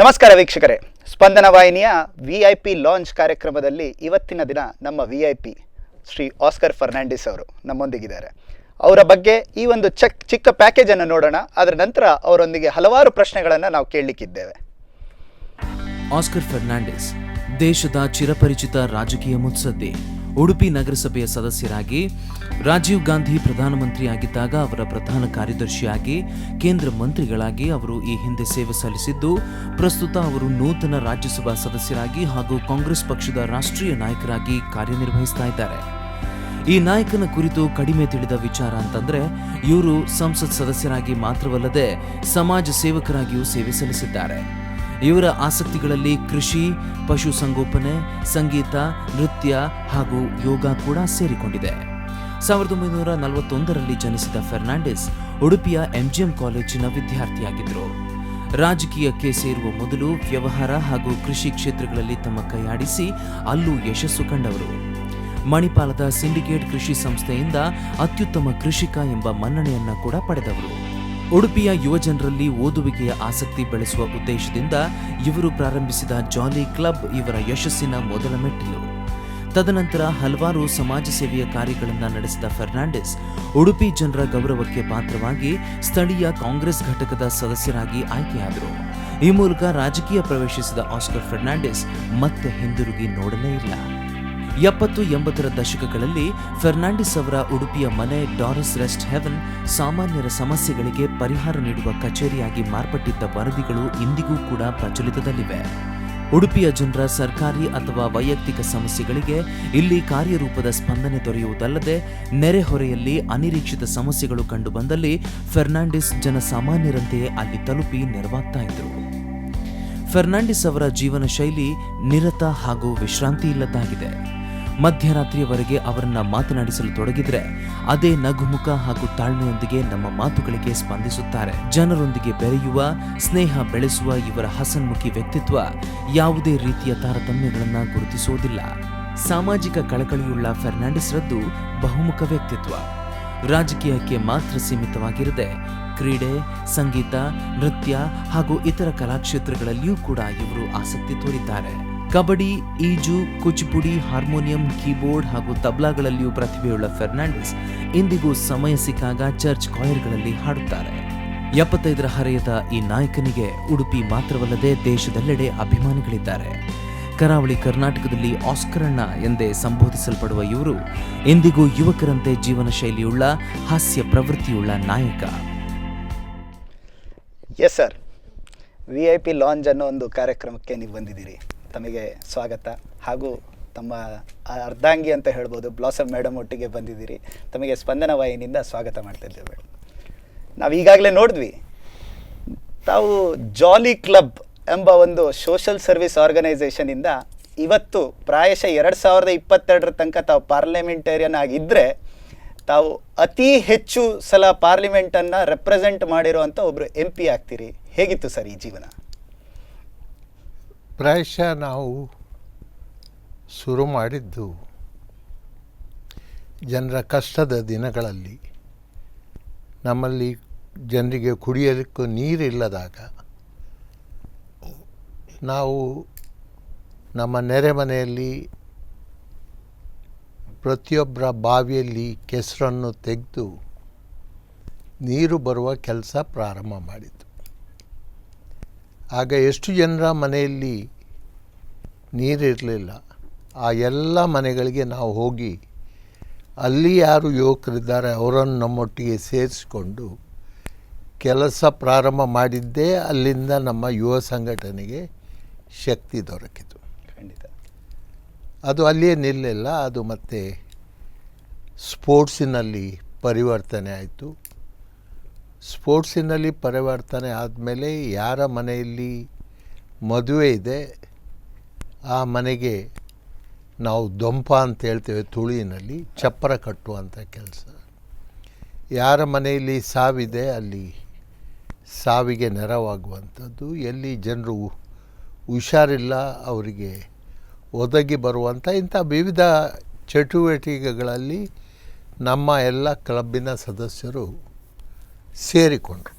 ನಮಸ್ಕಾರ ವೀಕ್ಷಕರೇ, ಸ್ಪಂದನ ವಾಹಿನಿಯ VIP ಲಾಂಚ್ ಕಾರ್ಯಕ್ರಮದಲ್ಲಿ ಇವತ್ತಿನ ದಿನ ನಮ್ಮ VIP ಶ್ರೀ ಆಸ್ಕರ್ ಫರ್ನಾಂಡಿಸ್ ಅವರು ನಮ್ಮೊಂದಿಗಿದ್ದಾರೆ. ಅವರ ಬಗ್ಗೆ ಈ ಒಂದು ಚಿಕ್ಕ ಪ್ಯಾಕೇಜನ್ನು ನೋಡೋಣ. ಅದರ ನಂತರ ಅವರೊಂದಿಗೆ ಹಲವಾರು ಪ್ರಶ್ನೆಗಳನ್ನು ನಾವು ಕೇಳಲಿಕ್ಕಿದ್ದೇವೆ. ಆಸ್ಕರ್ ಫರ್ನಾಂಡಿಸ್ ದೇಶದ ಚಿರಪರಿಚಿತ ರಾಜಕೀಯ ಮುತ್ಸದ್ದಿ. ಉಡುಪಿ ನಗರಸಭೆಯ ಸದಸ್ಯರಾಗಿ, ರಾಜೀವ್ ಗಾಂಧಿ ಪ್ರಧಾನಮಂತ್ರಿಯಾಗಿದ್ದಾಗ ಅವರ ಪ್ರಧಾನ ಕಾರ್ಯದರ್ಶಿಯಾಗಿ, ಕೇಂದ್ರ ಮಂತ್ರಿಗಳಾಗಿ ಅವರು ಈ ಹಿಂದೆ ಸೇವೆ ಸಲ್ಲಿಸಿದ್ದು, ಪ್ರಸ್ತುತ ಅವರು ನೂತನ ರಾಜ್ಯಸಭಾ ಸದಸ್ಯರಾಗಿ ಹಾಗೂ ಕಾಂಗ್ರೆಸ್ ಪಕ್ಷದ ರಾಷ್ಟ್ರೀಯ ನಾಯಕರಾಗಿ ಕಾರ್ಯನಿರ್ವಹಿಸ್ತಾ ಇದ್ದಾರೆ. ಈ ನಾಯಕನ ಕುರಿತು ಕಡಿಮೆ ತಿಳಿದ ವಿಚಾರ ಅಂತಂದ್ರೆ, ಇವರು ಸಂಸತ್ ಸದಸ್ಯರಾಗಿ ಮಾತ್ರವಲ್ಲದೆ ಸಮಾಜ ಸೇವಕರಾಗಿಯೂ ಸೇವೆ ಸಲ್ಲಿಸಿದ್ದಾರೆ. ಇವರ ಆಸಕ್ತಿಗಳಲ್ಲಿ ಕೃಷಿ, ಪಶುಸಂಗೋಪನೆ, ಸಂಗೀತ, ನೃತ್ಯ ಹಾಗೂ ಯೋಗ ಕೂಡ ಸೇರಿಕೊಂಡಿದೆ. 1941ರಲ್ಲಿ ಜನಿಸಿದ ಫರ್ನಾಂಡಿಸ್ ಉಡುಪಿಯ MGM ಕಾಲೇಜಿನ ವಿದ್ಯಾರ್ಥಿಯಾಗಿದ್ದರು. ರಾಜಕೀಯಕ್ಕೆ ಸೇರುವ ಮೊದಲು ವ್ಯವಹಾರ ಹಾಗೂ ಕೃಷಿ ಕ್ಷೇತ್ರಗಳಲ್ಲಿ ತಮ್ಮ ಕೈಯಾಡಿಸಿ ಅಲ್ಲೂ ಯಶಸ್ಸು ಕಂಡವರು. ಮಣಿಪಾಲದ ಸಿಂಡಿಕೇಟ್ ಕೃಷಿ ಸಂಸ್ಥೆಯಿಂದ ಅತ್ಯುತ್ತಮ ಕೃಷಿಕ ಎಂಬ ಮನ್ನಣೆಯನ್ನ ಕೂಡ ಪಡೆದವರು. ಉಡುಪಿಯ ಯುವಜನರಲ್ಲಿ ಓದುವಿಕೆಯ ಆಸಕ್ತಿ ಬೆಳೆಸುವ ಉದ್ದೇಶದಿಂದ ಇವರು ಪ್ರಾರಂಭಿಸಿದ ಜಾಲಿ ಕ್ಲಬ್ ಇವರ ಯಶಸ್ಸಿನ ಮೊದಲ ಮೆಟ್ಟಿಲು. ತದನಂತರ ಹಲವಾರು ಸಮಾಜ ಸೇವೆಯ ಕಾರ್ಯಗಳನ್ನು ನಡೆಸಿದ ಫರ್ನಾಂಡಿಸ್ ಉಡುಪಿ ಜನರ ಗೌರವಕ್ಕೆ ಪಾತ್ರವಾಗಿ ಸ್ಥಳೀಯ ಕಾಂಗ್ರೆಸ್ ಘಟಕದ ಸದಸ್ಯರಾಗಿ ಆಯ್ಕೆಯಾದರು. ಈ ಮೂಲಕ ರಾಜಕೀಯ ಪ್ರವೇಶಿಸಿದ ಆಸ್ಕರ್ ಫರ್ನಾಂಡಿಸ್ ಮತ್ತೆ ಹಿಂದಿರುಗಿ ನೋಡಲೇ ಇಲ್ಲ. 70-80ರ ದಶಕಗಳಲ್ಲಿ ಫರ್ನಾಂಡಿಸ್ ಅವರ ಉಡುಪಿಯ ಮನೆ ಡಾರಸ್ ರೆಸ್ಟ್ ಹೆವನ್ ಸಾಮಾನ್ಯರ ಸಮಸ್ಯೆಗಳಿಗೆ ಪರಿಹಾರ ನೀಡುವ ಕಚೇರಿಯಾಗಿ ಮಾರ್ಪಟ್ಟಿದ್ದ ವರದಿಗಳು ಇಂದಿಗೂ ಕೂಡ ಪ್ರಚಲಿತದಲ್ಲಿವೆ. ಉಡುಪಿಯ ಜನರ ಸರ್ಕಾರಿ ಅಥವಾ ವೈಯಕ್ತಿಕ ಸಮಸ್ಯೆಗಳಿಗೆ ಇಲ್ಲಿ ಕಾರ್ಯರೂಪದ ಸ್ಪಂದನೆ ದೊರೆಯುವುದಲ್ಲದೆ, ನೆರೆಹೊರೆಯಲ್ಲಿ ಅನಿರೀಕ್ಷಿತ ಸಮಸ್ಯೆಗಳು ಕಂಡುಬಂದಲ್ಲಿ ಫರ್ನಾಂಡಿಸ್ ಜನಸಾಮಾನ್ಯರಂತೆಯೇ ಅಲ್ಲಿ ತಲುಪಿ ನೆರವಾಗ್ತಾ ಇದ್ದರು. ಫರ್ನಾಂಡಿಸ್ ಅವರ ಜೀವನ ಶೈಲಿ ನಿರತ ಹಾಗೂ ವಿಶ್ರಾಂತಿ ಇಲ್ಲದ್ದಾಗಿದೆ. ಮಧ್ಯರಾತ್ರಿಯವರೆಗೆ ಅವರನ್ನ ಮಾತನಾಡಿಸಲು ತೊಡಗಿದ್ರೆ ಅದೇ ನಗುಮುಖ ಹಾಗೂ ತಾಳ್ಮೆಯೊಂದಿಗೆ ನಮ್ಮ ಮಾತುಗಳಿಗೆ ಸ್ಪಂದಿಸುತ್ತಾರೆ. ಜನರೊಂದಿಗೆ ಬೆರೆಯುವ, ಸ್ನೇಹ ಬೆಳೆಸುವ ಇವರ ಹಸನ್ಮುಖಿ ವ್ಯಕ್ತಿತ್ವ ಯಾವುದೇ ರೀತಿಯ ತಾರತಮ್ಯಗಳನ್ನ ಗುರುತಿಸುವುದಿಲ್ಲ. ಸಾಮಾಜಿಕ ಕಳಕಳಿಯುಳ್ಳ ಫರ್ನಾಂಡಿಸ್ರದ್ದು ಬಹುಮುಖ ವ್ಯಕ್ತಿತ್ವ. ರಾಜಕೀಯಕ್ಕೆ ಮಾತ್ರ ಸೀಮಿತವಾಗಿರದೆ ಕ್ರೀಡೆ, ಸಂಗೀತ, ನೃತ್ಯ ಹಾಗೂ ಇತರ ಕಲಾಕ್ಷೇತ್ರಗಳಲ್ಲಿಯೂ ಕೂಡ ಇವರು ಆಸಕ್ತಿ ತೋರಿದ್ದಾರೆ. ಕಬಡ್ಡಿ, ಈಜು, ಕೂಚಿಪುಡಿ, ಹಾರ್ಮೋನಿಯಂ, ಕೀಬೋರ್ಡ್ ಹಾಗೂ ತಬ್ಲಾಗಳಲ್ಲಿಯೂ ಪ್ರತಿಭೆಯುಳ್ಳ ಫರ್ನಾಂಡಿಸ್ ಇಂದಿಗೂ ಸಮಯ ಸಿಕ್ಕಾಗ ಚರ್ಚ್ ಕಾಯರ್ಗಳಲ್ಲಿ ಹಾಡುತ್ತಾರೆ. 75ರ ಹರೆಯದ ಈ ನಾಯಕನಿಗೆ ಉಡುಪಿ ಮಾತ್ರವಲ್ಲದೆ ದೇಶದೆಲ್ಲೆಡೆ ಅಭಿಮಾನಿಗಳಿದ್ದಾರೆ. ಕರಾವಳಿ ಕರ್ನಾಟಕದಲ್ಲಿ ಆಸ್ಕರಣ್ಣ ಎಂದೇ ಸಂಬೋಧಿಸಲ್ಪಡುವ ಇವರು ಎಂದಿಗೂ ಯುವಕರಂತೆ ಜೀವನ ಶೈಲಿಯುಳ್ಳ, ಹಾಸ್ಯ ಪ್ರವೃತ್ತಿಯುಳ್ಳ ನಾಯಕ. ಎಸ್ ಸರ್, VIP ಲಾಂಚ್ ಅನ್ನೋ ಒಂದು ಕಾರ್ಯಕ್ರಮಕ್ಕೆ ನೀವು ಬಂದಿದ್ದೀರಿ. ತಮಗೆ ಸ್ವಾಗತ. ಹಾಗೂ ತಮ್ಮ ಅರ್ಧಾಂಗಿ ಅಂತ ಹೇಳ್ಬೋದು, ಬ್ಲಾಸಮ್ ಮೇಡಮ್ ಒಟ್ಟಿಗೆ ಬಂದಿದ್ದೀರಿ. ತಮಗೆ ಸ್ಪಂದನ ವಾಹಿನಿಯಿಂದ ಸ್ವಾಗತ ಮಾಡ್ತಾ ಇದ್ದೇವೆ ಮೇಡಮ್. ನಾವು ಈಗಾಗಲೇ ನೋಡಿದ್ವಿ, ತಾವು ಜಾಲಿ ಕ್ಲಬ್ ಎಂಬ ಒಂದು ಸೋಷಲ್ ಸರ್ವಿಸ್ ಆರ್ಗನೈಸೇಷನಿಂದ ಇವತ್ತು ಪ್ರಾಯಶಃ 2022ರ ತನಕ ತಾವು ಪಾರ್ಲಿಮೆಂಟೇರಿಯನ್ ಆಗಿದ್ದರೆ, ತಾವು ಅತಿ ಹೆಚ್ಚು ಸಲ ಪಾರ್ಲಿಮೆಂಟನ್ನು ರೆಪ್ರೆಸೆಂಟ್ ಮಾಡಿರುವಂಥ ಒಬ್ಬರು MP ಆಗ್ತೀರಿ. ಹೇಗಿತ್ತು ಸರ್ ಈ ಜೀವನ? ಪ್ರಾಯಶಃ ನಾವು ಶುರು ಮಾಡಿದ್ದು ಜನರ ಕಷ್ಟದ ದಿನಗಳಲ್ಲಿ, ನಮ್ಮಲ್ಲಿ ಜನರಿಗೆ ಕುಡಿಯಲಿಕ್ಕೂ ನೀರಿಲ್ಲದಾಗ ನಾವು ನಮ್ಮ ನೆರೆಮನೆಯಲ್ಲಿ ಪ್ರತಿಯೊಬ್ಬರ ಬಾವಿಯಲ್ಲಿ ಕೆಸರನ್ನು ತೆಗೆದು ನೀರು ಬರುವ ಕೆಲಸ ಪ್ರಾರಂಭ ಮಾಡಿದ್ದು. ಆಗ ಎಷ್ಟು ಜನರ ಮನೆಯಲ್ಲಿ ನೀರಿರಲಿಲ್ಲ, ಆ ಎಲ್ಲ ಮನೆಗಳಿಗೆ ನಾವು ಹೋಗಿ ಅಲ್ಲಿ ಯಾರು ಯುವಕರಿದ್ದಾರೆ ಅವರನ್ನು ನಮ್ಮೊಟ್ಟಿಗೆ ಸೇರಿಸಿಕೊಂಡು ಕೆಲಸ ಪ್ರಾರಂಭ ಮಾಡಿದ್ದೇ ಅಲ್ಲಿಂದ ನಮ್ಮ ಯುವ ಸಂಘಟನೆಗೆ ಶಕ್ತಿ ದೊರಕಿತು. ಖಂಡಿತ ಅದು ಅಲ್ಲಿಯೇ ನಿಲ್ಲಿಲ್ಲ, ಅದು ಮತ್ತೆ ಸ್ಪೋರ್ಟ್ಸಿನಲ್ಲಿ ಪರಿವರ್ತನೆ ಆಯಿತು. ಸ್ಪೋರ್ಟ್ಸಿನಲ್ಲಿ ಪರಿವರ್ತನೆ ಆದಮೇಲೆ ಯಾರ ಮನೆಯಲ್ಲಿ ಮದುವೆ ಇದೆ ಆ ಮನೆಗೆ ನಾವು ದೊಂಪ ಅಂತ ಹೇಳ್ತೇವೆ, ತುಳಿನಲ್ಲಿ ಚಪ್ಪರ ಕಟ್ಟುವಂಥ ಕೆಲಸ. ಯಾರ ಮನೆಯಲ್ಲಿ ಸಾವಿದೆ ಅಲ್ಲಿ ಸಾವಿಗೆ ನೆರವಾಗುವಂಥದ್ದು, ಎಲ್ಲಿ ಜನರು ಹುಷಾರಿಲ್ಲ ಅವರಿಗೆ ಒದಗಿ ಬರುವಂಥ ಇಂಥ ವಿವಿಧ ಚಟುವಟಿಕೆಗಳಲ್ಲಿ ನಮ್ಮ ಎಲ್ಲ ಕ್ಲಬ್ಬಿನ ಸದಸ್ಯರು ಸೇರಿಕೊಂಡರು.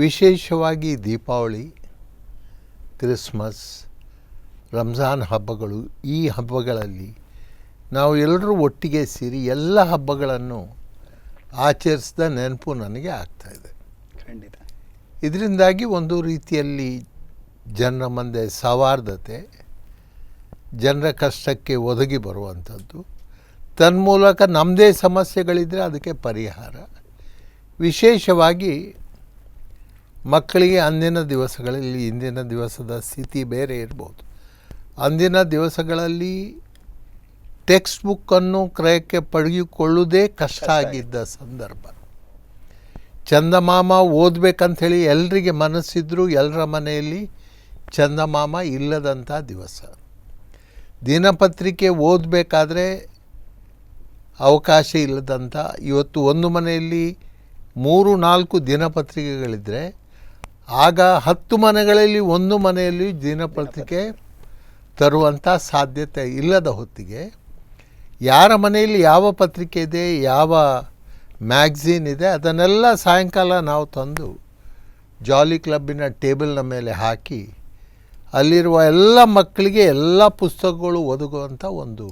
ವಿಶೇಷವಾಗಿ ದೀಪಾವಳಿ ಕ್ರಿಸ್ಮಸ್, ರಂಜಾನ್ ಹಬ್ಬಗಳು, ಈ ಹಬ್ಬಗಳಲ್ಲಿ ನಾವು ಎಲ್ಲರೂ ಒಟ್ಟಿಗೆ ಸೇರಿ ಎಲ್ಲ ಹಬ್ಬಗಳನ್ನು ಆಚರಿಸಿದ ನೆನಪು ನನಗೆ ಆಗ್ತಾಯಿದೆ. ಖಂಡಿತ. ಇದರಿಂದಾಗಿ ಒಂದು ರೀತಿಯಲ್ಲಿ ಜನರ ಮುಂದೆ ಸೌಹಾರ್ದತೆ, ಜನರ ಕಷ್ಟಕ್ಕೆ ಒದಗಿ ಬರುವಂಥದ್ದು, ತನ್ಮೂಲಕ ನಮ್ಮದೇ ಸಮಸ್ಯೆಗಳಿದ್ದರೆ ಅದಕ್ಕೆ ಪರಿಹಾರ. ವಿಶೇಷವಾಗಿ ಮಕ್ಕಳಿಗೆ ಅಂದಿನ ದಿವಸಗಳಲ್ಲಿ, ಇಂದಿನ ದಿವಸದ ಸ್ಥಿತಿ ಬೇರೆ ಇರ್ಬೋದು, ಅಂದಿನ ದಿವಸಗಳಲ್ಲಿ ಟೆಕ್ಸ್ಟ್ ಬುಕ್ಕನ್ನು ಕ್ರಯಕ್ಕೆ ಪಡೆದುಕೊಳ್ಳುವುದೇ ಕಷ್ಟ ಆಗಿದ್ದ ಸಂದರ್ಭ. ಚಂದಮಾಮ ಓದಬೇಕಂಥೇಳಿ ಎಲ್ಲರಿಗೆ ಮನಸ್ಸಿದ್ರೂ ಎಲ್ಲರ ಮನೆಯಲ್ಲಿ ಚಂದಮಾಮ ಇಲ್ಲದಂಥ ದಿವಸ. ದಿನಪತ್ರಿಕೆ ಓದಬೇಕಾದ್ರೆ ಅವಕಾಶ ಇಲ್ಲದಂಥ, ಇವತ್ತು ಒಂದು ಮನೆಯಲ್ಲಿ 3-4 ದಿನಪತ್ರಿಕೆಗಳಿದ್ದರೆ ಆಗ 10 ಮನೆಗಳಲ್ಲಿ ಒಂದು ಮನೆಯಲ್ಲಿ ದಿನಪತ್ರಿಕೆ ತರುವಂಥ ಸಾಧ್ಯತೆ ಇಲ್ಲದ ಹೊತ್ತಿಗೆ ಯಾರ ಮನೆಯಲ್ಲಿ ಯಾವ ಪತ್ರಿಕೆ ಇದೆ, ಯಾವ ಮ್ಯಾಗ್ಝೀನ್ ಇದೆ, ಅದನ್ನೆಲ್ಲ ಸಾಯಂಕಾಲ ನಾವು ತಂದು ಜಾಲಿ ಕ್ಲಬ್ಬಿನ ಟೇಬಲ್ನ ಮೇಲೆ ಹಾಕಿ ಅಲ್ಲಿರುವ ಎಲ್ಲ ಮಕ್ಕಳಿಗೆ ಎಲ್ಲ ಪುಸ್ತಕಗಳು ಒದಗುವಂಥ ಒಂದು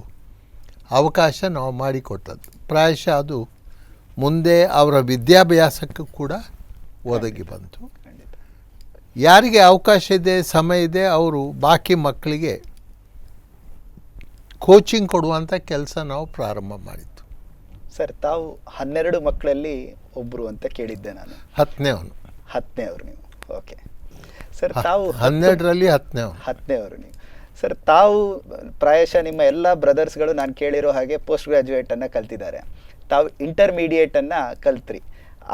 ಅವಕಾಶ ನಾವು ಮಾಡಿಕೊಟ್ಟದ್ದು. ಪ್ರಾಯಶಃ ಅದು ಮುಂದೆ ಅವರ ವಿದ್ಯಾಭ್ಯಾಸಕ್ಕೂ ಕೂಡ ಒದಗಿ ಬಂತು. ಯಾರಿಗೆ ಅವಕಾಶ ಇದೆ, ಸಮಯ ಇದೆ, ಅವರು ಬಾಕಿ ಮಕ್ಕಳಿಗೆ ಕೋಚಿಂಗ್ ಕೊಡುವಂಥ ಕೆಲಸ ನಾವು ಪ್ರಾರಂಭ ಮಾಡಿದ್ದು. ಸರ್, ತಾವು 12 ಮಕ್ಕಳಲ್ಲಿ ಒಬ್ಬರು ಅಂತ ಕೇಳಿದ್ದೆ ನಾನು. 10ನೇವನು. 10ನೇವರು ನೀವು. ಓಕೆ ಸರ್, ತಾವು 12ರಲ್ಲಿ 10ನೇವನು. 10ನೇವರು ನೀವು. ಸರ್, ತಾವು ಪ್ರಾಯಶಃ ನಿಮ್ಮ ಎಲ್ಲ ಬ್ರದರ್ಸ್ಗಳು ನಾನು ಕೇಳಿರೋ ಹಾಗೆ ಪೋಸ್ಟ್ ಗ್ರ್ಯಾಜುಯೇಟನ್ನು ಕಲ್ತಿದ್ದಾರೆ. ತಾವು ಇಂಟರ್ಮೀಡಿಯೇಟನ್ನು ಕಲ್ತ್ರಿ.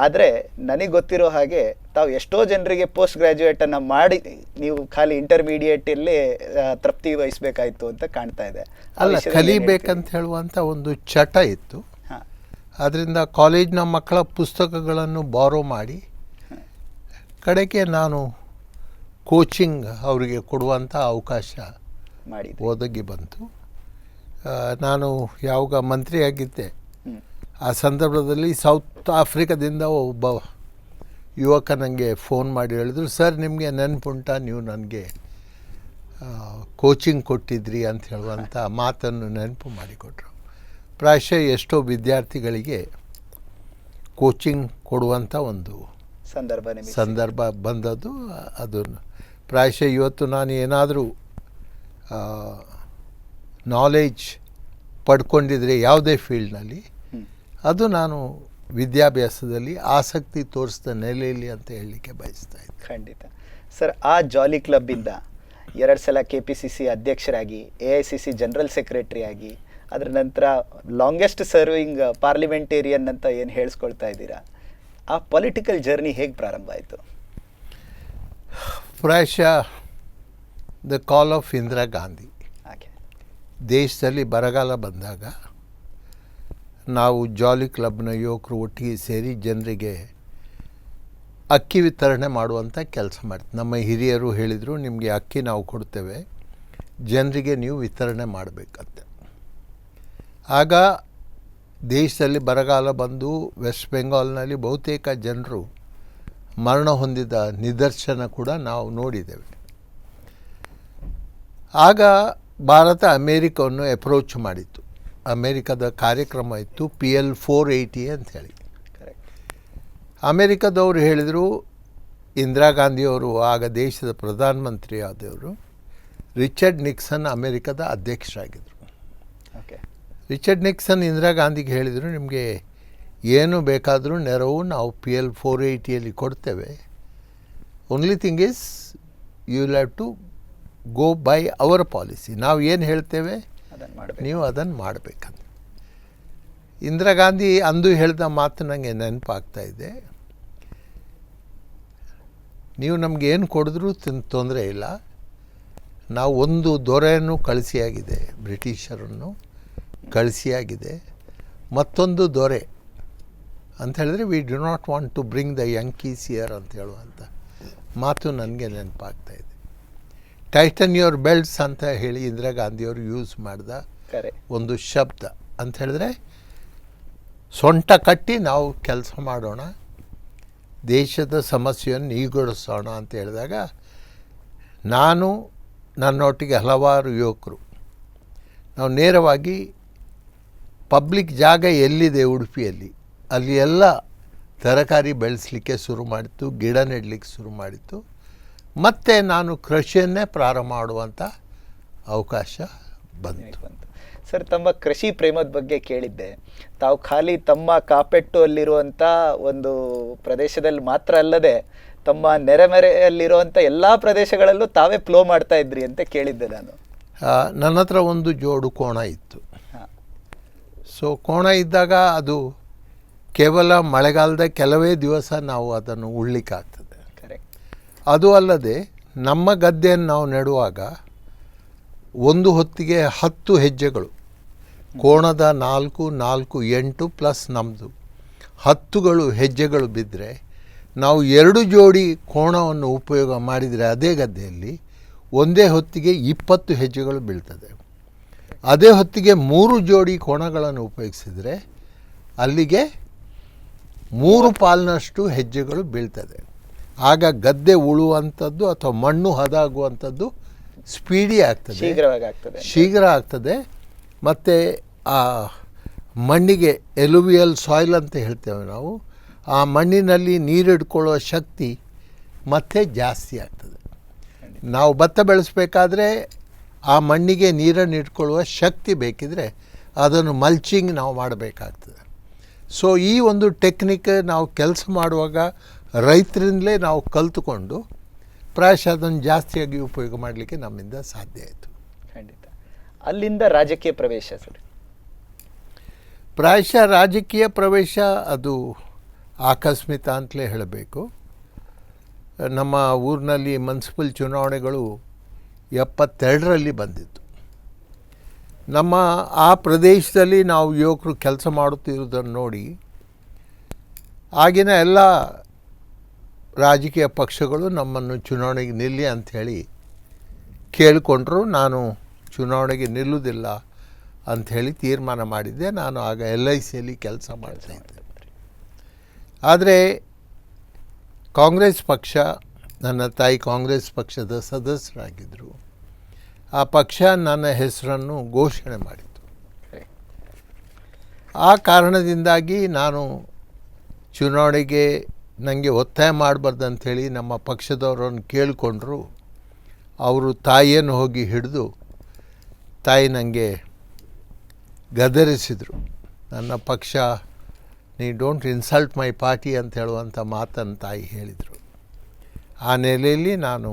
ಆದರೆ ನನಗೆ ಗೊತ್ತಿರೋ ಹಾಗೆ ತಾವು ಎಷ್ಟೋ ಜನರಿಗೆ ಪೋಸ್ಟ್ ಗ್ರ್ಯಾಜುಯೇಟನ್ನು ಮಾಡಿ ನೀವು ಖಾಲಿ ಇಂಟರ್ಮೀಡಿಯೇಟಲ್ಲೇ ತೃಪ್ತಿ ವಹಿಸಬೇಕಾಯಿತು ಅಂತ ಕಾಣ್ತಾ ಇದೆ. ಅಲ್ಲ, ಕಲಿಬೇಕಂತ ಹೇಳುವಂಥ ಒಂದು ಚಟ ಇತ್ತು. ಅದರಿಂದ ಕಾಲೇಜಿನ ಮಕ್ಕಳ ಪುಸ್ತಕಗಳನ್ನು ಬಾರೋ ಮಾಡಿ ಕಡೆಗೆ ನಾನು ಕೋಚಿಂಗ್ ಅವರಿಗೆ ಕೊಡುವಂಥ ಅವಕಾಶ ಒದಗಿ ಬಂತು. ನಾನು ಯಾವಾಗ ಮಂತ್ರಿಯಾಗಿದ್ದೆ ಆ ಸಂದರ್ಭದಲ್ಲಿ ಸೌತ್ ಆಫ್ರಿಕಾದಿಂದ ಒಬ್ಬ ಯುವಕ ನನಗೆ ಫೋನ್ ಮಾಡಿ ಹೇಳಿದ್ರು, ಸರ್ ನಿಮಗೆ ನೆನಪುಂಟ, ನೀವು ನನಗೆ ಕೋಚಿಂಗ್ ಕೊಟ್ಟಿದ್ರಿ ಅಂತ ಹೇಳುವಂಥ ಮಾತನ್ನು ನೆನಪು ಮಾಡಿಕೊಟ್ರು. ಪ್ರಾಯಶಃ ಎಷ್ಟೋ ವಿದ್ಯಾರ್ಥಿಗಳಿಗೆ ಕೋಚಿಂಗ್ ಕೊಡುವಂಥ ಒಂದು ಸಂದರ್ಭ ಬಂದದ್ದು. ಅದು ಪ್ರಾಯಶಃ ಇವತ್ತು ನಾನು ಏನಾದರೂ ನಾಲೆಜ್ ಪಡ್ಕೊಂಡಿದ್ರೆ ಯಾವುದೇ ಫೀಲ್ಡ್ನಲ್ಲಿ, ಅದು ನಾನು ವಿದ್ಯಾಭ್ಯಾಸದಲ್ಲಿ ಆಸಕ್ತಿ ತೋರಿಸಿದ ನೆಲೆಯಲ್ಲಿ ಅಂತ ಹೇಳಲಿಕ್ಕೆ ಬಯಸ್ತಾ ಇದ್ದೆ. ಖಂಡಿತ. ಸರ್, ಆ ಜಾಲಿ ಕ್ಲಬ್ಬಿಂದ 2 ಸಲ KPCC ಅಧ್ಯಕ್ಷರಾಗಿ, AICC ಜನರಲ್ ಸೆಕ್ರೆಟರಿ ಆಗಿ, ಅದರ ನಂತರ ಲಾಂಗೆಸ್ಟ್ ಸರ್ವಿಂಗ್ ಪಾರ್ಲಿಮೆಂಟೇರಿಯನ್ ಅಂತ ಏನು ಹೇಳಿಸ್ಕೊಳ್ತಾ ಇದ್ದೀರಾ, ಆ ಪೊಲಿಟಿಕಲ್ ಜರ್ನಿ ಹೇಗೆ ಪ್ರಾರಂಭ ಆಯಿತು? ಪ್ರಾಯಶಃ the Call of Indira Gandhi. ದೇಶದಲ್ಲಿ ಬರಗಾಲ ಬಂದಾಗ ನಾವು ಜಾಲಿ ಕ್ಲಬ್ನ ಯುವಕರು ಒಟ್ಟಿಗೆ ಸೇರಿ ಜನರಿಗೆ ಅಕ್ಕಿ ವಿತರಣೆ ಮಾಡುವಂಥ ಕೆಲಸ ಮಾಡ್ತೀವಿ. ನಮ್ಮ ಹಿರಿಯರು ಹೇಳಿದರು, ನಿಮಗೆ ಅಕ್ಕಿ ನಾವು ಕೊಡ್ತೇವೆ, ಜನರಿಗೆ ನೀವು ವಿತರಣೆ ಮಾಡಬೇಕಂತೆ. ಆಗ ದೇಶದಲ್ಲಿ ಬರಗಾಲ ಬಂದು ವೆಸ್ಟ್ ಬೆಂಗಾಲ್ನಲ್ಲಿ ಬಹುತೇಕ ಜನರು ಮರಣ ಹೊಂದಿದ ನಿದರ್ಶನ ಕೂಡ ನಾವು ನೋಡಿದ್ದೇವೆ. ಆಗ ಭಾರತ ಅಮೇರಿಕವನ್ನು ಅಪ್ರೋಚ್ ಮಾಡಿತ್ತು. ಅಮೇರಿಕದ ಕಾರ್ಯಕ್ರಮ ಇತ್ತು PL 480 ಅಂಥೇಳಿ. ಅಮೇರಿಕದವರು ಹೇಳಿದರು, ಇಂದಿರಾ ಗಾಂಧಿಯವರು ಆಗ ದೇಶದ ಪ್ರಧಾನಮಂತ್ರಿ ಆದವರು, ರಿಚರ್ಡ್ ನಿಕ್ಸನ್ ಅಮೇರಿಕದ ಅಧ್ಯಕ್ಷರಾಗಿದ್ದರು. ರಿಚರ್ಡ್ ನಿಕ್ಸನ್ ಇಂದಿರಾ ಗಾಂಧಿಗೆ ಹೇಳಿದರು, ನಿಮಗೆ ಏನು ಬೇಕಾದರೂ ನೆರವು ನಾವು PL 480ಯಲ್ಲಿ ಕೊಡ್ತೇವೆ, only thing is you will have to go by our policy, ನಾವು ಏನು ಹೇಳ್ತೇವೆ ನೀವು ಅದನ್ನು ಮಾಡಬೇಕಂತ. ಇಂದಿರಾ ಗಾಂಧಿ ಅಂದು ಹೇಳಿದ ಮಾತು ನನಗೆ ನೆನಪಾಗ್ತಾ ಇದೆ, ನೀವು ನಮಗೇನು ಕೊಡಿದ್ರೂ ತೊಂದರೆ ಇಲ್ಲ, ನಾವು ಒಂದು ದೊರೆಯನ್ನು ಕಳಿಸಿಯಾಗಿದೆ, ಬ್ರಿಟಿಷರನ್ನು ಕಳಿಸಿಯಾಗಿದೆ, ಮತ್ತೊಂದು ದೊರೆ ಅಂತ ಹೇಳಿದ್ರೆ we do not want to bring the Yankees here ಅಂತ ಹೇಳುವಂಥ ಮಾತು ನನಗೆ ನೆನಪಾಗ್ತಾ ಇದೆ. ಟೈಟನ್ ಯುವರ್ ಬೆಲ್ಟ್ಸ್ ಅಂತ ಹೇಳಿ ಇಂದಿರಾ ಗಾಂಧಿಯವರು ಯೂಸ್ ಮಾಡಿದ ಒಂದು ಶಬ್ದ ಅಂತ ಹೇಳಿದ್ರೆ, ಸೊಂಟ ಕಟ್ಟಿ ನಾವು ಕೆಲಸ ಮಾಡೋಣ, ದೇಶದ ಸಮಸ್ಯೆಯನ್ನು ಈಗೊಳಿಸೋಣ ಅಂತ ಹೇಳಿದಾಗ ನಾನು ನನ್ನೊಟ್ಟಿಗೆ ಹಲವಾರು ಯುವಕರು ನಾವು ನೇರವಾಗಿ ಪಬ್ಲಿಕ್ ಜಾಗ ಎಲ್ಲಿದೆ ಉಡುಪಿಯಲ್ಲಿ ಅಲ್ಲಿ ಎಲ್ಲ ತರಕಾರಿ ಬೆಳೆಸಲಿಕ್ಕೆ ಶುರು ಮಾಡಿತ್ತು, ಗಿಡ ನೆಡಲಿಕ್ಕೆ ಶುರು ಮಾಡಿತ್ತು. ಮತ್ತು ನಾನು ಕೃಷಿಯನ್ನೇ ಪ್ರಾರಂಭ ಮಾಡುವಂಥ ಅವಕಾಶ ಬಂತು. ಸರ್, ತಮ್ಮ ಕೃಷಿ ಪ್ರೇಮದ ಬಗ್ಗೆ ಕೇಳಿದ್ದೆ. ತಾವು ಖಾಲಿ ತಮ್ಮ ಕಾಪೆಟ್ಟು ಅಲ್ಲಿರುವಂಥ ಒಂದು ಪ್ರದೇಶದಲ್ಲಿ ಮಾತ್ರ ಅಲ್ಲದೆ ತಮ್ಮ ನೆರೆಮೆರೆಯಲ್ಲಿರುವಂಥ ಎಲ್ಲ ಪ್ರದೇಶಗಳಲ್ಲೂ ತಾವೇ ಪ್ಲೋ ಮಾಡ್ತಾ ಇದ್ರಿ ಅಂತ ಕೇಳಿದ್ದೆ ನಾನು. ನನ್ನ ಹತ್ರ ಒಂದು ಜೋಡು ಕೋಣ ಇತ್ತು. ಸೊ ಕೋಣ ಇದ್ದಾಗ ಅದು ಕೇವಲ ಮಳೆಗಾಲದ ಕೆಲವೇ ದಿವಸ ನಾವು ಅದನ್ನು ಉಳ್ಳಿಕ್ಕಾಗ್ತದೆ. ಕರೆಕ್ಟ್. ಅದು ಅಲ್ಲದೆ ನಮ್ಮ ಗದ್ದೆಯನ್ನು ನಾವು ನೆಡುವಾಗ ಒಂದು ಹೊತ್ತಿಗೆ 10 ಹೆಜ್ಜೆಗಳು, ಕೋಣದ 4, 8 ಪ್ಲಸ್ ನಮ್ಮದು 10 ಹೆಜ್ಜೆಗಳು ಬಿದ್ದರೆ ನಾವು 2 ಜೋಡಿ ಕೋಣವನ್ನು ಉಪಯೋಗ ಮಾಡಿದರೆ ಅದೇ ಗದ್ದೆಯಲ್ಲಿ ಒಂದೇ ಹೊತ್ತಿಗೆ 20 ಹೆಜ್ಜೆಗಳು ಬೀಳ್ತದೆ. ಅದೇ ಹೊತ್ತಿಗೆ 3 ಜೋಡಿ ಕೋಣಗಳನ್ನು ಉಪಯೋಗಿಸಿದರೆ ಅಲ್ಲಿಗೆ 3 ಪಾಲಿನಷ್ಟು ಹೆಜ್ಜೆಗಳು ಬೀಳ್ತದೆ. ಆಗ ಗದ್ದೆ ಉಳುವಂಥದ್ದು ಅಥವಾ ಮಣ್ಣು ಹದಾಗುವಂಥದ್ದು ಸ್ಪೀಡಿ ಆಗ್ತದೆ, ಶೀಘ್ರ ಆಗ್ತದೆ. ಮತ್ತು ಆ ಮಣ್ಣಿಗೆ ಎಲುವಿಯಲ್ ಸಾಯಿಲ್ ಅಂತ ಹೇಳ್ತೇವೆ ನಾವು, ಆ ಮಣ್ಣಿನಲ್ಲಿ ನೀರಿಡ್ಕೊಳ್ಳೋ ಶಕ್ತಿ ಮತ್ತೆ ಜಾಸ್ತಿ ಆಗ್ತದೆ. ನಾವು ಭತ್ತ ಬೆಳೆಸಬೇಕಾದ್ರೆ ಆ ಮಣ್ಣಿಗೆ ನೀರನ್ನು ಇಟ್ಕೊಳ್ಳುವ ಶಕ್ತಿ ಬೇಕಿದ್ರೆ ಅದನ್ನು ಮಲ್ಚಿಂಗ್ ನಾವು ಮಾಡಬೇಕಾಗ್ತದೆ. ಸೊ ಈ ಒಂದು ಟೆಕ್ನಿಕ್ ನಾವು ಕೆಲಸ ಮಾಡುವಾಗ ರೈತರಿಂದಲೇ ನಾವು ಕಲಿತುಕೊಂಡು ಪ್ರಾಯಶಃ ಅದನ್ನು ಜಾಸ್ತಿಯಾಗಿ ಉಪಯೋಗ ಮಾಡಲಿಕ್ಕೆ ನಮ್ಮಿಂದ ಸಾಧ್ಯ ಆಯಿತು. ಖಂಡಿತ. ಅಲ್ಲಿಂದ ರಾಜಕೀಯ ಪ್ರವೇಶ ಸರ್? ಪ್ರಾಯಶಃ ರಾಜಕೀಯ ಪ್ರವೇಶ ಅದು ಆಕಸ್ಮಿಕ ಅಂತಲೇ ಹೇಳಬೇಕು. ನಮ್ಮ ಊರಿನಲ್ಲಿ ಮುನ್ಸಿಪಲ್ ಚುನಾವಣೆಗಳು 72ರಲ್ಲಿ ಬಂದಿತ್ತು. ನಮ್ಮ ಆ ಪ್ರದೇಶದಲ್ಲಿ ನಾವು ಯುವಕರು ಕೆಲಸ ಮಾಡುತ್ತಿರುವುದನ್ನು ನೋಡಿ ಆಗಿನ ಎಲ್ಲ ರಾಜಕೀಯ ಪಕ್ಷಗಳು ನಮ್ಮನ್ನು ಚುನಾವಣೆಗೆ ನಿಲ್ಲಿ ಅಂಥೇಳಿ ಕೇಳಿಕೊಂಡ್ರು. ನಾನು ಚುನಾವಣೆಗೆ ನಿಲ್ಲುವುದಿಲ್ಲ ಅಂಥೇಳಿ ತೀರ್ಮಾನ ಮಾಡಿದ್ದೆ. ನಾನು ಆಗ LICಯಲ್ಲಿ ಕೆಲಸ ಮಾಡ್ತಾಯಿದ್ದೆ. ಆದರೆ ಕಾಂಗ್ರೆಸ್ ಪಕ್ಷ, ನನ್ನ ತಾಯಿ ಕಾಂಗ್ರೆಸ್ ಪಕ್ಷದ ಸದಸ್ಯರಾಗಿದ್ದರು. ಆ ಪಕ್ಷ ನನ್ನ ಹೆಸರನ್ನು ಘೋಷಣೆ ಮಾಡಿತು. ಆ ಕಾರಣದಿಂದಾಗಿ ನಾನು ಚುನಾವಣೆಗೆ ನನಗೆ ಒತ್ತಾಯ ಮಾಡಬಾರ್ದು ಅಂಥೇಳಿ ನಮ್ಮ ಪಕ್ಷದವರನ್ನು ಕೇಳಿಕೊಂಡ್ರು. ಅವರು ತಾಯಿಯನ್ನು ಹೋಗಿ ಹಿಡಿದು ತಾಯಿ ನನಗೆ ಗದರಿಸಿದರು. ನನ್ನ ಪಕ್ಷ, ನೀ ಡೋಂಟ್ ಇನ್ಸಲ್ಟ್ ಮೈ ಪಾರ್ಟಿ ಅಂತ ಹೇಳುವಂಥ ಮಾತನ್ನು ತಾಯಿ ಹೇಳಿದರು. ಆ ನೆಲೆಯಲ್ಲಿ ನಾನು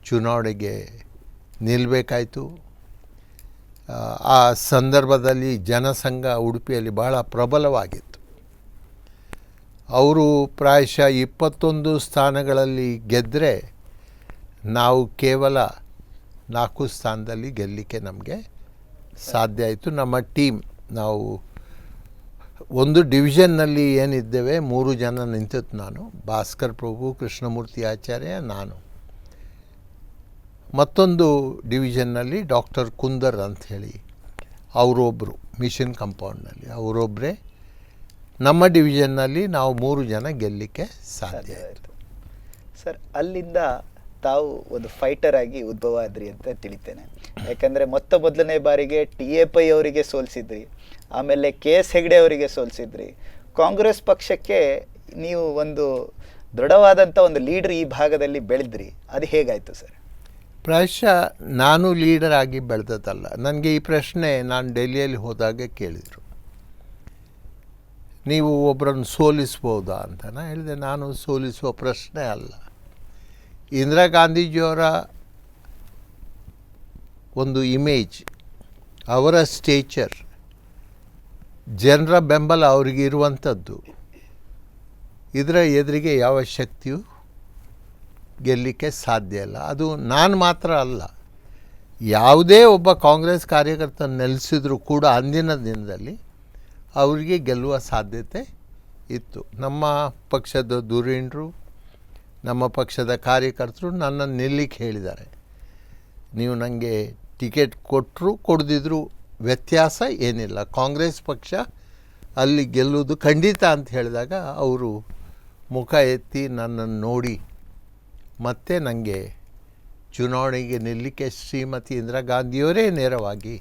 ಚುನಾವಣೆಗೆ ನಿಲ್ಲಬೇಕಾಯಿತು. ಆ ಸಂದರ್ಭದಲ್ಲಿ ಜನಸಂಘ ಉಡುಪಿಯಲ್ಲಿ ಬಹಳ ಪ್ರಬಲವಾಗಿತ್ತು. ಅವರು ಪ್ರಾಯಶಃ 21 ಸ್ಥಾನಗಳಲ್ಲಿ ಗೆದ್ದರೆ ನಾವು ಕೇವಲ 4 ಸ್ಥಾನದಲ್ಲಿ ಗೆಲ್ಲಲಿಕ್ಕೆ ನಮಗೆ ಸಾಧ್ಯ ಆಯಿತು. ನಮ್ಮ ಟೀಮ್, ನಾವು ಒಂದು ಡಿವಿಷನ್ನಲ್ಲಿ ಏನಿದ್ದೇವೆ 3 ಜನ ನಿಂತಿತ್ತು. ನಾನು, ಭಾಸ್ಕರ್ ಪ್ರಭು, ಕೃಷ್ಣಮೂರ್ತಿ ಆಚಾರ್ಯ, ನಾನು. ಮತ್ತೊಂದು ಡಿವಿಷನ್ನಲ್ಲಿ ಡಾಕ್ಟರ್ ಕುಂದರ್ ಅಂಥೇಳಿ ಅವರೊಬ್ಬರು ಮಿಷನ್ ಕಾಂಪೌಂಡ್ನಲ್ಲಿ ಅವರೊಬ್ಬರೇ. ನಮ್ಮ ಡಿವಿಷನ್ನಲ್ಲಿ ನಾವು 3 ಜನ ಗೆಲ್ಲಲಿಕ್ಕೆ ಸಾಧ್ಯ ಆಯಿತು. ಸರ್, ಅಲ್ಲಿಂದ ತಾವು ಒಂದು ಫೈಟರ್ ಆಗಿ ಉದ್ಭವ ಆದ್ರಿ ಅಂತ ತಿಳಿತೇನೆ. ಯಾಕಂದರೆ ಮೊದಲನೇ ಬಾರಿಗೆ TA ಪೈ ಅವರಿಗೆ ಸೋಲಿಸಿದ್ರಿ, ಆಮೇಲೆ KS ಹೆಗ್ಡೆ ಅವರಿಗೆ ಸೋಲಿಸಿದ್ರಿ. ಕಾಂಗ್ರೆಸ್ ಪಕ್ಷಕ್ಕೆ ನೀವು ಒಂದು ದೃಢವಾದಂಥ ಒಂದು ಲೀಡರ್ ಈ ಭಾಗದಲ್ಲಿ ಬೆಳೆದ್ರಿ. ಅದು ಹೇಗಾಯಿತು ಸರ್? ಪ್ರಾಯಶಃ ನಾನು ಲೀಡರ್ ಆಗಿ ಬೆಳೆದದ್ದಲ್ಲ. ನನಗೆ ಈ ಪ್ರಶ್ನೆ ನಾನು ಡೆಲ್ಲಿಯಲ್ಲಿ ಹೋದಾಗ ಕೇಳಿದರು, ನೀವು ಒಬ್ಬರನ್ನು ಸೋಲಿಸ್ಬೋದಾ ಅಂತ. ನಾನು ಹೇಳಿದೆ, ನಾನು ಸೋಲಿಸುವ ಪ್ರಶ್ನೆ ಅಲ್ಲ. ಇಂದಿರಾ ಗಾಂಧೀಜಿಯವರ ಒಂದು ಇಮೇಜ್, ಅವರ ಸ್ಟೇಚರ್, ಜನರ ಬೆಂಬಲ ಅವರಿಗೆ ಇರುವಂಥದ್ದು, ಇದರ ಎದುರಿಗೆ ಯಾವ ಶಕ್ತಿಯೂ ಗೆಲ್ಲಲಿಕ್ಕೆ ಸಾಧ್ಯ ಇಲ್ಲ. ಅದು ನಾನು ಮಾತ್ರ ಅಲ್ಲ, ಯಾವುದೇ ಒಬ್ಬ ಕಾಂಗ್ರೆಸ್ ಕಾರ್ಯಕರ್ತ ನೆಲೆಸಿದ್ರು ಕೂಡ ಅಂದಿನ ದಿನದಲ್ಲಿ ಅವರಿಗೆ ಗೆಲ್ಲುವ ಸಾಧ್ಯತೆ ಇತ್ತು. ನಮ್ಮ ಪಕ್ಷದ ಧುರೀಣರು, ನಮ್ಮ ಪಕ್ಷದ ಕಾರ್ಯಕರ್ತರು ನನ್ನನ್ನು ನಿಲ್ಲಿಕ್ಕೆ ಹೇಳಿದ್ದಾರೆ. ನೀವು ನನಗೆ ಟಿಕೆಟ್ ಕೊಟ್ಟರು ಕೊಡದಿದ್ರು ವ್ಯತ್ಯಾಸ ಏನಿಲ್ಲ, ಕಾಂಗ್ರೆಸ್ ಪಕ್ಷ ಅಲ್ಲಿ ಗೆಲ್ಲುವುದು ಖಂಡಿತ ಅಂತ ಹೇಳಿದಾಗ ಅವರು ಮುಖ ಎತ್ತಿ ನನ್ನನ್ನು ನೋಡಿ ಮತ್ತೆ ನನಗೆ ಚುನಾವಣೆಗೆ ನಿಲ್ಲಲಿಕ್ಕೆ ಶ್ರೀಮತಿ ಇಂದಿರಾ ಗಾಂಧಿಯವರೇ ನೇರವಾಗಿ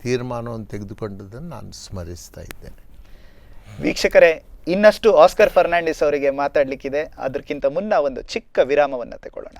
ತೀರ್ಮಾನವನ್ನು ತೆಗೆದುಕೊಂಡದ್ದನ್ನು ನಾನು ಸ್ಮರಿಸ್ತಾ ಇದ್ದೇನೆ. ವೀಕ್ಷಕರೇ, ಇನ್ನಷ್ಟು ಆಸ್ಕರ್ ಫರ್ನಾಂಡಿಸ್ ಅವರಿಗೆ ಮಾತಾಡಲಿಕ್ಕಿದೆ. ಅದಕ್ಕಿಂತ ಮುನ್ನ ಒಂದು ಚಿಕ್ಕ ವಿರಾಮವನ್ನು ತಗೊಳ್ಳೋಣ.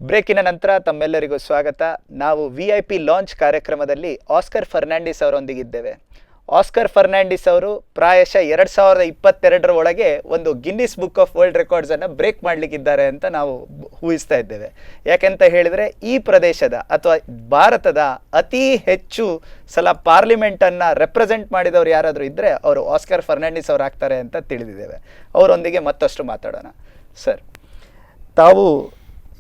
ಬ್ರೇಕಿನ ನಂತರ ತಮ್ಮೆಲ್ಲರಿಗೂ ಸ್ವಾಗತ. ನಾವು VIP ಲಾಂಚ್ ಕಾರ್ಯಕ್ರಮದಲ್ಲಿ ಆಸ್ಕರ್ ಫರ್ನಾಂಡಿಸ್ ಅವರೊಂದಿಗಿದ್ದೇವೆ. ಆಸ್ಕರ್ ಫರ್ನಾಂಡಿಸ್ ಅವರು ಪ್ರಾಯಶಃ 2022 ಒಳಗೆ ಒಂದು ಗಿನ್ನಿಸ್ ಬುಕ್ ಆಫ್ ವರ್ಲ್ಡ್ ರೆಕಾರ್ಡ್ಸನ್ನು ಬ್ರೇಕ್ ಮಾಡಲಿಕ್ಕಿದ್ದಾರೆ ಅಂತ ನಾವು ಊಹಿಸ್ತಾ ಇದ್ದೇವೆ. ಯಾಕೆಂತ ಹೇಳಿದರೆ ಈ ಪ್ರದೇಶದ ಅಥವಾ ಭಾರತದ ಅತಿ ಹೆಚ್ಚು ಸಲ ಪಾರ್ಲಿಮೆಂಟನ್ನು ರೆಪ್ರೆಸೆಂಟ್ ಮಾಡಿದವರು ಯಾರಾದರೂ ಇದ್ದರೆ ಅವರು ಆಸ್ಕರ್ ಫರ್ನಾಂಡಿಸ್ ಅವರು ಆಗ್ತಾರೆ ಅಂತ ತಿಳಿದಿದ್ದೇವೆ. ಅವರೊಂದಿಗೆ ಮತ್ತಷ್ಟು ಮಾತಾಡೋಣ. ಸರ್, ತಾವು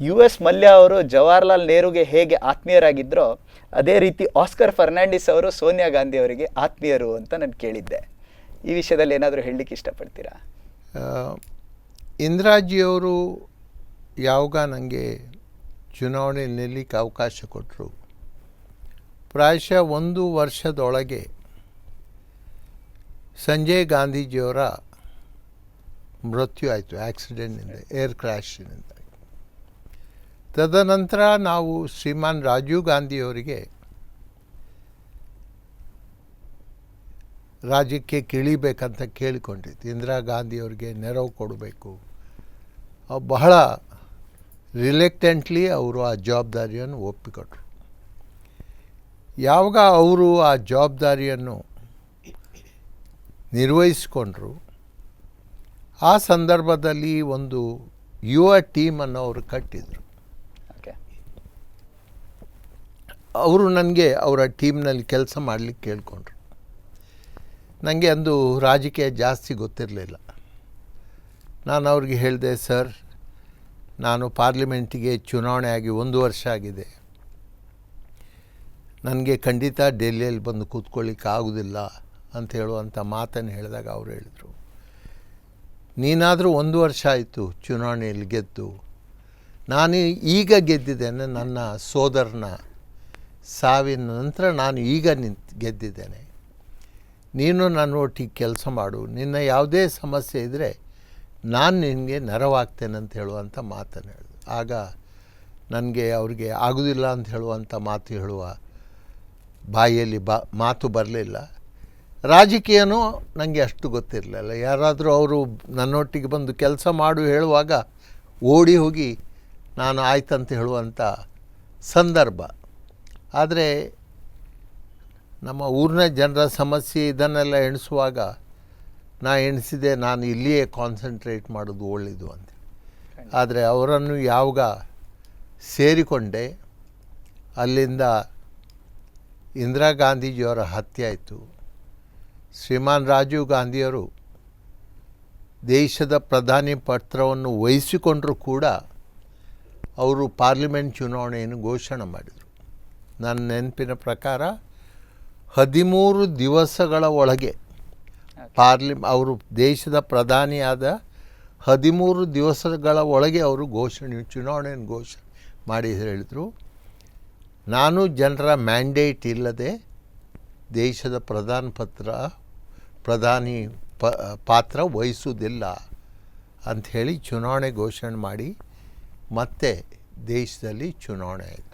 US ಮಲ್ಯ ಅವರು ಜವಾಹರ್ಲಾಲ್ ನೆಹರುಗೆ ಹೇಗೆ ಆತ್ಮೀಯರಾಗಿದ್ದರೋ ಅದೇ ರೀತಿ ಆಸ್ಕರ್ ಫರ್ನಾಂಡಿಸ್ ಅವರು ಸೋನಿಯಾ ಗಾಂಧಿ ಅವರಿಗೆ ಆತ್ಮೀಯರು ಅಂತ ನಾನು ಕೇಳಿದ್ದೆ. ಈ ವಿಷಯದಲ್ಲಿ ಏನಾದರೂ ಹೇಳಲಿಕ್ಕೆ ಇಷ್ಟಪಡ್ತೀರಾ? ಇಂದಿರಾಜಿಯವರು ಯಾವಾಗ ನನಗೆ ಚುನಾವಣೆ ನಿಲ್ಲಕ್ಕೆ ಅವಕಾಶ ಕೊಟ್ಟರು, ಪ್ರಾಯಶಃ 1 ವರ್ಷದೊಳಗೆ ಸಂಜಯ್ ಗಾಂಧೀಜಿಯವರ ಮೃತ್ಯು ಆಯಿತು ಆಕ್ಸಿಡೆಂಟ್ನಿಂದ, ಏರ್ ಕ್ರ್ಯಾಶಿನಿಂದ. ತದನಂತರ ನಾವು ಶ್ರೀಮಾನ್ ರಾಜೀವ್ ಗಾಂಧಿಯವರಿಗೆ ರಾಜ್ಯಕ್ಕೆ ಇಳಿಬೇಕಂತ ಕೇಳಿಕೊಂಡಿದ್ದು. ಇಂದಿರಾ ಗಾಂಧಿಯವರಿಗೆ ನೆರವು ಕೊಡಬೇಕು. ಬಹಳ ರಿಲೆಕ್ಟೆಂಟ್ಲಿ ಅವರು ಆ ಜವಾಬ್ದಾರಿಯನ್ನು ಒಪ್ಪಿಕೊಟ್ರು. ಯಾವಾಗ ಅವರು ಆ ಜವಾಬ್ದಾರಿಯನ್ನು ನಿರ್ವಹಿಸಿಕೊಂಡ್ರು, ಆ ಸಂದರ್ಭದಲ್ಲಿ ಒಂದು ಯುವ ಟೀಮನ್ನು ಅವರು ಕಟ್ಟಿದರು. ಅವರು ನನಗೆ ಅವರ ಟೀಮ್ನಲ್ಲಿ ಕೆಲಸ ಮಾಡಲಿಕ್ಕೆ ಕೇಳಿಕೊಂಡ್ರು. ನನಗೆ ಅಂದು ರಾಜಕೀಯ ಜಾಸ್ತಿ ಗೊತ್ತಿರಲಿಲ್ಲ. ನಾನು ಅವ್ರಿಗೆ ಹೇಳಿದೆ, ಸರ್, ನಾನು ಪಾರ್ಲಿಮೆಂಟಿಗೆ ಚುನಾವಣೆ ಆಗಿ 1 ವರ್ಷ ಆಗಿದೆ, ನನಗೆ ಖಂಡಿತ ಡೆಲ್ಲಿಯಲ್ಲಿ ಬಂದು ಕೂತ್ಕೊಳ್ಳಿಕ್ಕೆ ಆಗೋದಿಲ್ಲ ಅಂತ ಹೇಳುವಂಥ ಮಾತನ್ನು ಹೇಳಿದಾಗ ಅವರು ಹೇಳಿದರು, ನೀನಾದರೂ 1 ವರ್ಷ ಆಯಿತು ಚುನಾವಣೆಯಲ್ಲಿ ಗೆದ್ದು, ನಾನು ಈಗ ಗೆದ್ದಿದ್ದೇನೆ, ನನ್ನ ಸೋದರನ ಸಾವಿನ ನಂತರ ನಾನು ಈಗ ಗೆದ್ದಿದ್ದೇನೆ, ನೀನು ನನ್ನ ಒಟ್ಟಿಗೆ ಕೆಲಸ ಮಾಡು, ನಿನ್ನ ಯಾವುದೇ ಸಮಸ್ಯೆ ಇದ್ದರೆ ನಾನು ನಿನಗೆ ನೆರವಾಗ್ತೇನೆ ಅಂತ ಹೇಳುವಂಥ ಮಾತನ್ನು ಹೇಳಿದ್ರು. ಆಗ ನನಗೆ ಅವ್ರಿಗೆ ಆಗೋದಿಲ್ಲ ಅಂತ ಹೇಳುವಂಥ ಮಾತು ಹೇಳುವ ಬಾಯಿಯಲ್ಲಿ ಮಾತು ಬರಲಿಲ್ಲ. ರಾಜಕೀಯನೂ ನನಗೆ ಅಷ್ಟು ಗೊತ್ತಿರಲಿಲ್ಲ. ಯಾರಾದರೂ ಅವರು ನನ್ನೊಟ್ಟಿಗೆ ಬಂದು ಕೆಲಸ ಮಾಡು ಹೇಳುವಾಗ ಓಡಿ ಹೋಗಿ ನಾನು ಆಯ್ತಂತ ಹೇಳುವಂಥ ಸಂದರ್ಭ. ಆದರೆ ನಮ್ಮ ಊರಿನ ಜನರ ಸಮಸ್ಯೆ ಇದನ್ನೆಲ್ಲ ಎಣಿಸುವಾಗ ಎಣಿಸಿದೆ, ನಾನು ಇಲ್ಲಿಯೇ ಕಾನ್ಸಂಟ್ರೇಟ್ ಮಾಡೋದು ಒಳ್ಳೆಯದು ಅಂತ. ಆದರೆ ಅವರನ್ನು ಯಾವಾಗ ಸೇರಿಕೊಂಡೆ, ಅಲ್ಲಿಂದ ಇಂದಿರಾ ಗಾಂಧೀಜಿಯವರ ಹತ್ಯೆ ಆಯಿತು. ಶ್ರೀಮಾನ್ ರಾಜೀವ್ ಗಾಂಧಿಯವರು ದೇಶದ ಪ್ರಧಾನಿ ಪತ್ರವನ್ನು ವಹಿಸಿಕೊಂಡರೂ ಕೂಡ ಅವರು ಪಾರ್ಲಿಮೆಂಟ್ ಚುನಾವಣೆಯನ್ನು ಘೋಷಣೆ ಮಾಡಿದರು. ನನ್ನ ನೆನಪಿನ ಪ್ರಕಾರ 13 ದಿವಸಗಳ ಒಳಗೆ ಅವರು ದೇಶದ ಪ್ರಧಾನಿಯಾದ 13 ದಿವಸಗಳ ಒಳಗೆ ಅವರು ಚುನಾವಣೆಯನ್ನು ಘೋಷಣೆ ಮಾಡಿ ಹೇಳಿದರು, ನಾನು ಜನರ ಮ್ಯಾಂಡೇಟ್ ಇಲ್ಲದೆ ದೇಶದ ಪ್ರಧಾನಿ ಪಾತ್ರ ವಹಿಸುವುದಿಲ್ಲ ಅಂಥೇಳಿ ಚುನಾವಣೆ ಘೋಷಣೆ ಮಾಡಿ ಮತ್ತೆ ದೇಶದಲ್ಲಿ ಚುನಾವಣೆ ಆಯಿತು.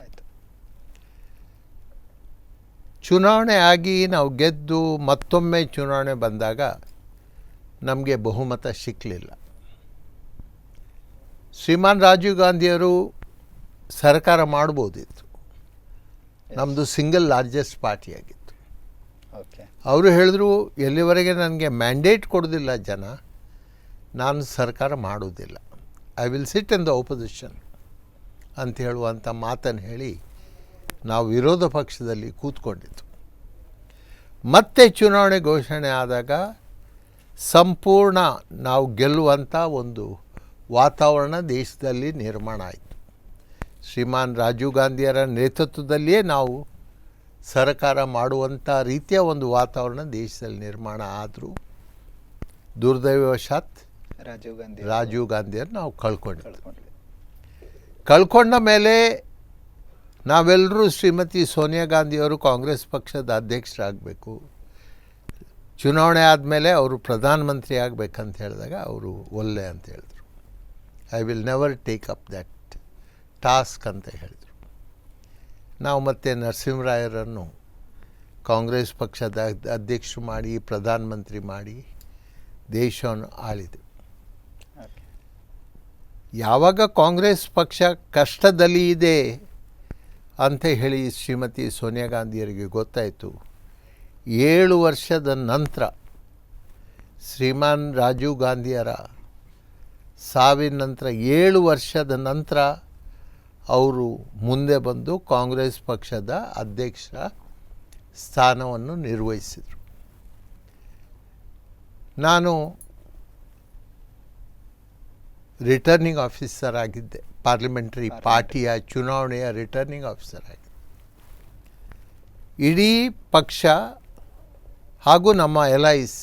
ಚುನಾವಣೆ ಆಗಿ ನಾವು ಗೆದ್ದು ಮತ್ತೊಮ್ಮೆ ಚುನಾವಣೆ ಬಂದಾಗ ನಮಗೆ ಬಹುಮತ ಸಿಕ್ಕಲಿಲ್ಲ. ಶ್ರೀಮಾನ್ ರಾಜೀವ್ ಗಾಂಧಿಯವರು ಸರ್ಕಾರ ಮಾಡ್ಬೋದಿತ್ತು, ನಮ್ಮದು ಸಿಂಗಲ್ ಲಾರ್ಜೆಸ್ಟ್ ಪಾರ್ಟಿಯಾಗಿತ್ತು. ಅವರು ಹೇಳಿದ್ರು, ಎಲ್ಲಿವರೆಗೆ ನನಗೆ ಮ್ಯಾಂಡೇಟ್ ಕೊಡೋದಿಲ್ಲ ಜನ, ನಾನು ಸರ್ಕಾರ ಮಾಡೋದಿಲ್ಲ, I will sit in the opposition ಅಂತ ಹೇಳುವಂಥ ಮಾತನ್ನು ಹೇಳಿ ನಾವು ವಿರೋಧ ಪಕ್ಷದಲ್ಲಿ ಕೂತ್ಕೊಂಡಿದ್ದು. ಮತ್ತೆ ಚುನಾವಣೆ ಘೋಷಣೆ ಆದಾಗ ಸಂಪೂರ್ಣ ನಾವು ಗೆಲ್ಲುವಂಥ ಒಂದು ವಾತಾವರಣ ದೇಶದಲ್ಲಿ ನಿರ್ಮಾಣ ಆಯಿತು. ಶ್ರೀಮಾನ್ ರಾಜೀವ್ ಗಾಂಧಿಯರ ನೇತೃತ್ವದಲ್ಲಿಯೇ ನಾವು ಸರ್ಕಾರ ಮಾಡುವಂಥ ರೀತಿಯ ಒಂದು ವಾತಾವರಣ ದೇಶದಲ್ಲಿ ನಿರ್ಮಾಣ ಆದರೂ ದುರ್ದೈವವಶಾತ್ ರಾಜೀವ್ ಗಾಂಧಿಯರು ನಾವು ಕಳ್ಕೊಂಡ ಮೇಲೆ ನಾವೆಲ್ಲರೂ ಶ್ರೀಮತಿ ಸೋನಿಯಾ ಗಾಂಧಿಯವರು ಕಾಂಗ್ರೆಸ್ ಪಕ್ಷದ ಅಧ್ಯಕ್ಷರಾಗಬೇಕು, ಚುನಾವಣೆ ಆದಮೇಲೆ ಅವರು ಪ್ರಧಾನಮಂತ್ರಿ ಆಗಬೇಕಂತ ಹೇಳಿದಾಗ ಅವರು ಒಲ್ಲೆ ಅಂತ ಹೇಳಿದ್ರು. I will never take up that task ಅಂತ ಹೇಳಿದರು. ನಾವು ಮತ್ತೆ ನರಸಿಂಹರಾಯರನ್ನು ಕಾಂಗ್ರೆಸ್ ಪಕ್ಷದ ಅಧ್ಯಕ್ಷರು ಮಾಡಿ ಪ್ರಧಾನಮಂತ್ರಿ ಮಾಡಿ ದೇಶವನ್ನು ಆಳಿದೆ. ಯಾವಾಗ ಕಾಂಗ್ರೆಸ್ ಪಕ್ಷ ಕಷ್ಟದಲ್ಲಿ ಇದೆ ಅಂತ ಹೇಳಿ ಶ್ರೀಮತಿ ಸೋನಿಯಾ ಗಾಂಧಿಯರಿಗೆ ಗೊತ್ತಾಯಿತು, 7 ವರ್ಷದ ನಂತರ ಶ್ರೀಮಾನ್ ರಾಜೀವ್ ಗಾಂಧಿಯರ ಸಾವಿನ ನಂತರ 7 ವರ್ಷದ ನಂತರ ಅವರು ಮುಂದೆ ಬಂದು ಕಾಂಗ್ರೆಸ್ ಪಕ್ಷದ ಅಧ್ಯಕ್ಷರ ಸ್ಥಾನವನ್ನು ನಿರ್ವಹಿಸಿದರು. ನಾನು ರಿಟರ್ನಿಂಗ್ ಆಫೀಸರ್ ಆಗಿದ್ದೆ, ಪಾರ್ಲಿಮೆಂಟರಿ ಪಾರ್ಟಿಯ ಚುನಾವಣೆಯ ರಿಟರ್ನಿಂಗ್ ಆಫೀಸರ್ ಆಗಿದೆ. ಇಡೀ ಪಕ್ಷ ಹಾಗೂ ನಮ್ಮ ಎಲೈಸ್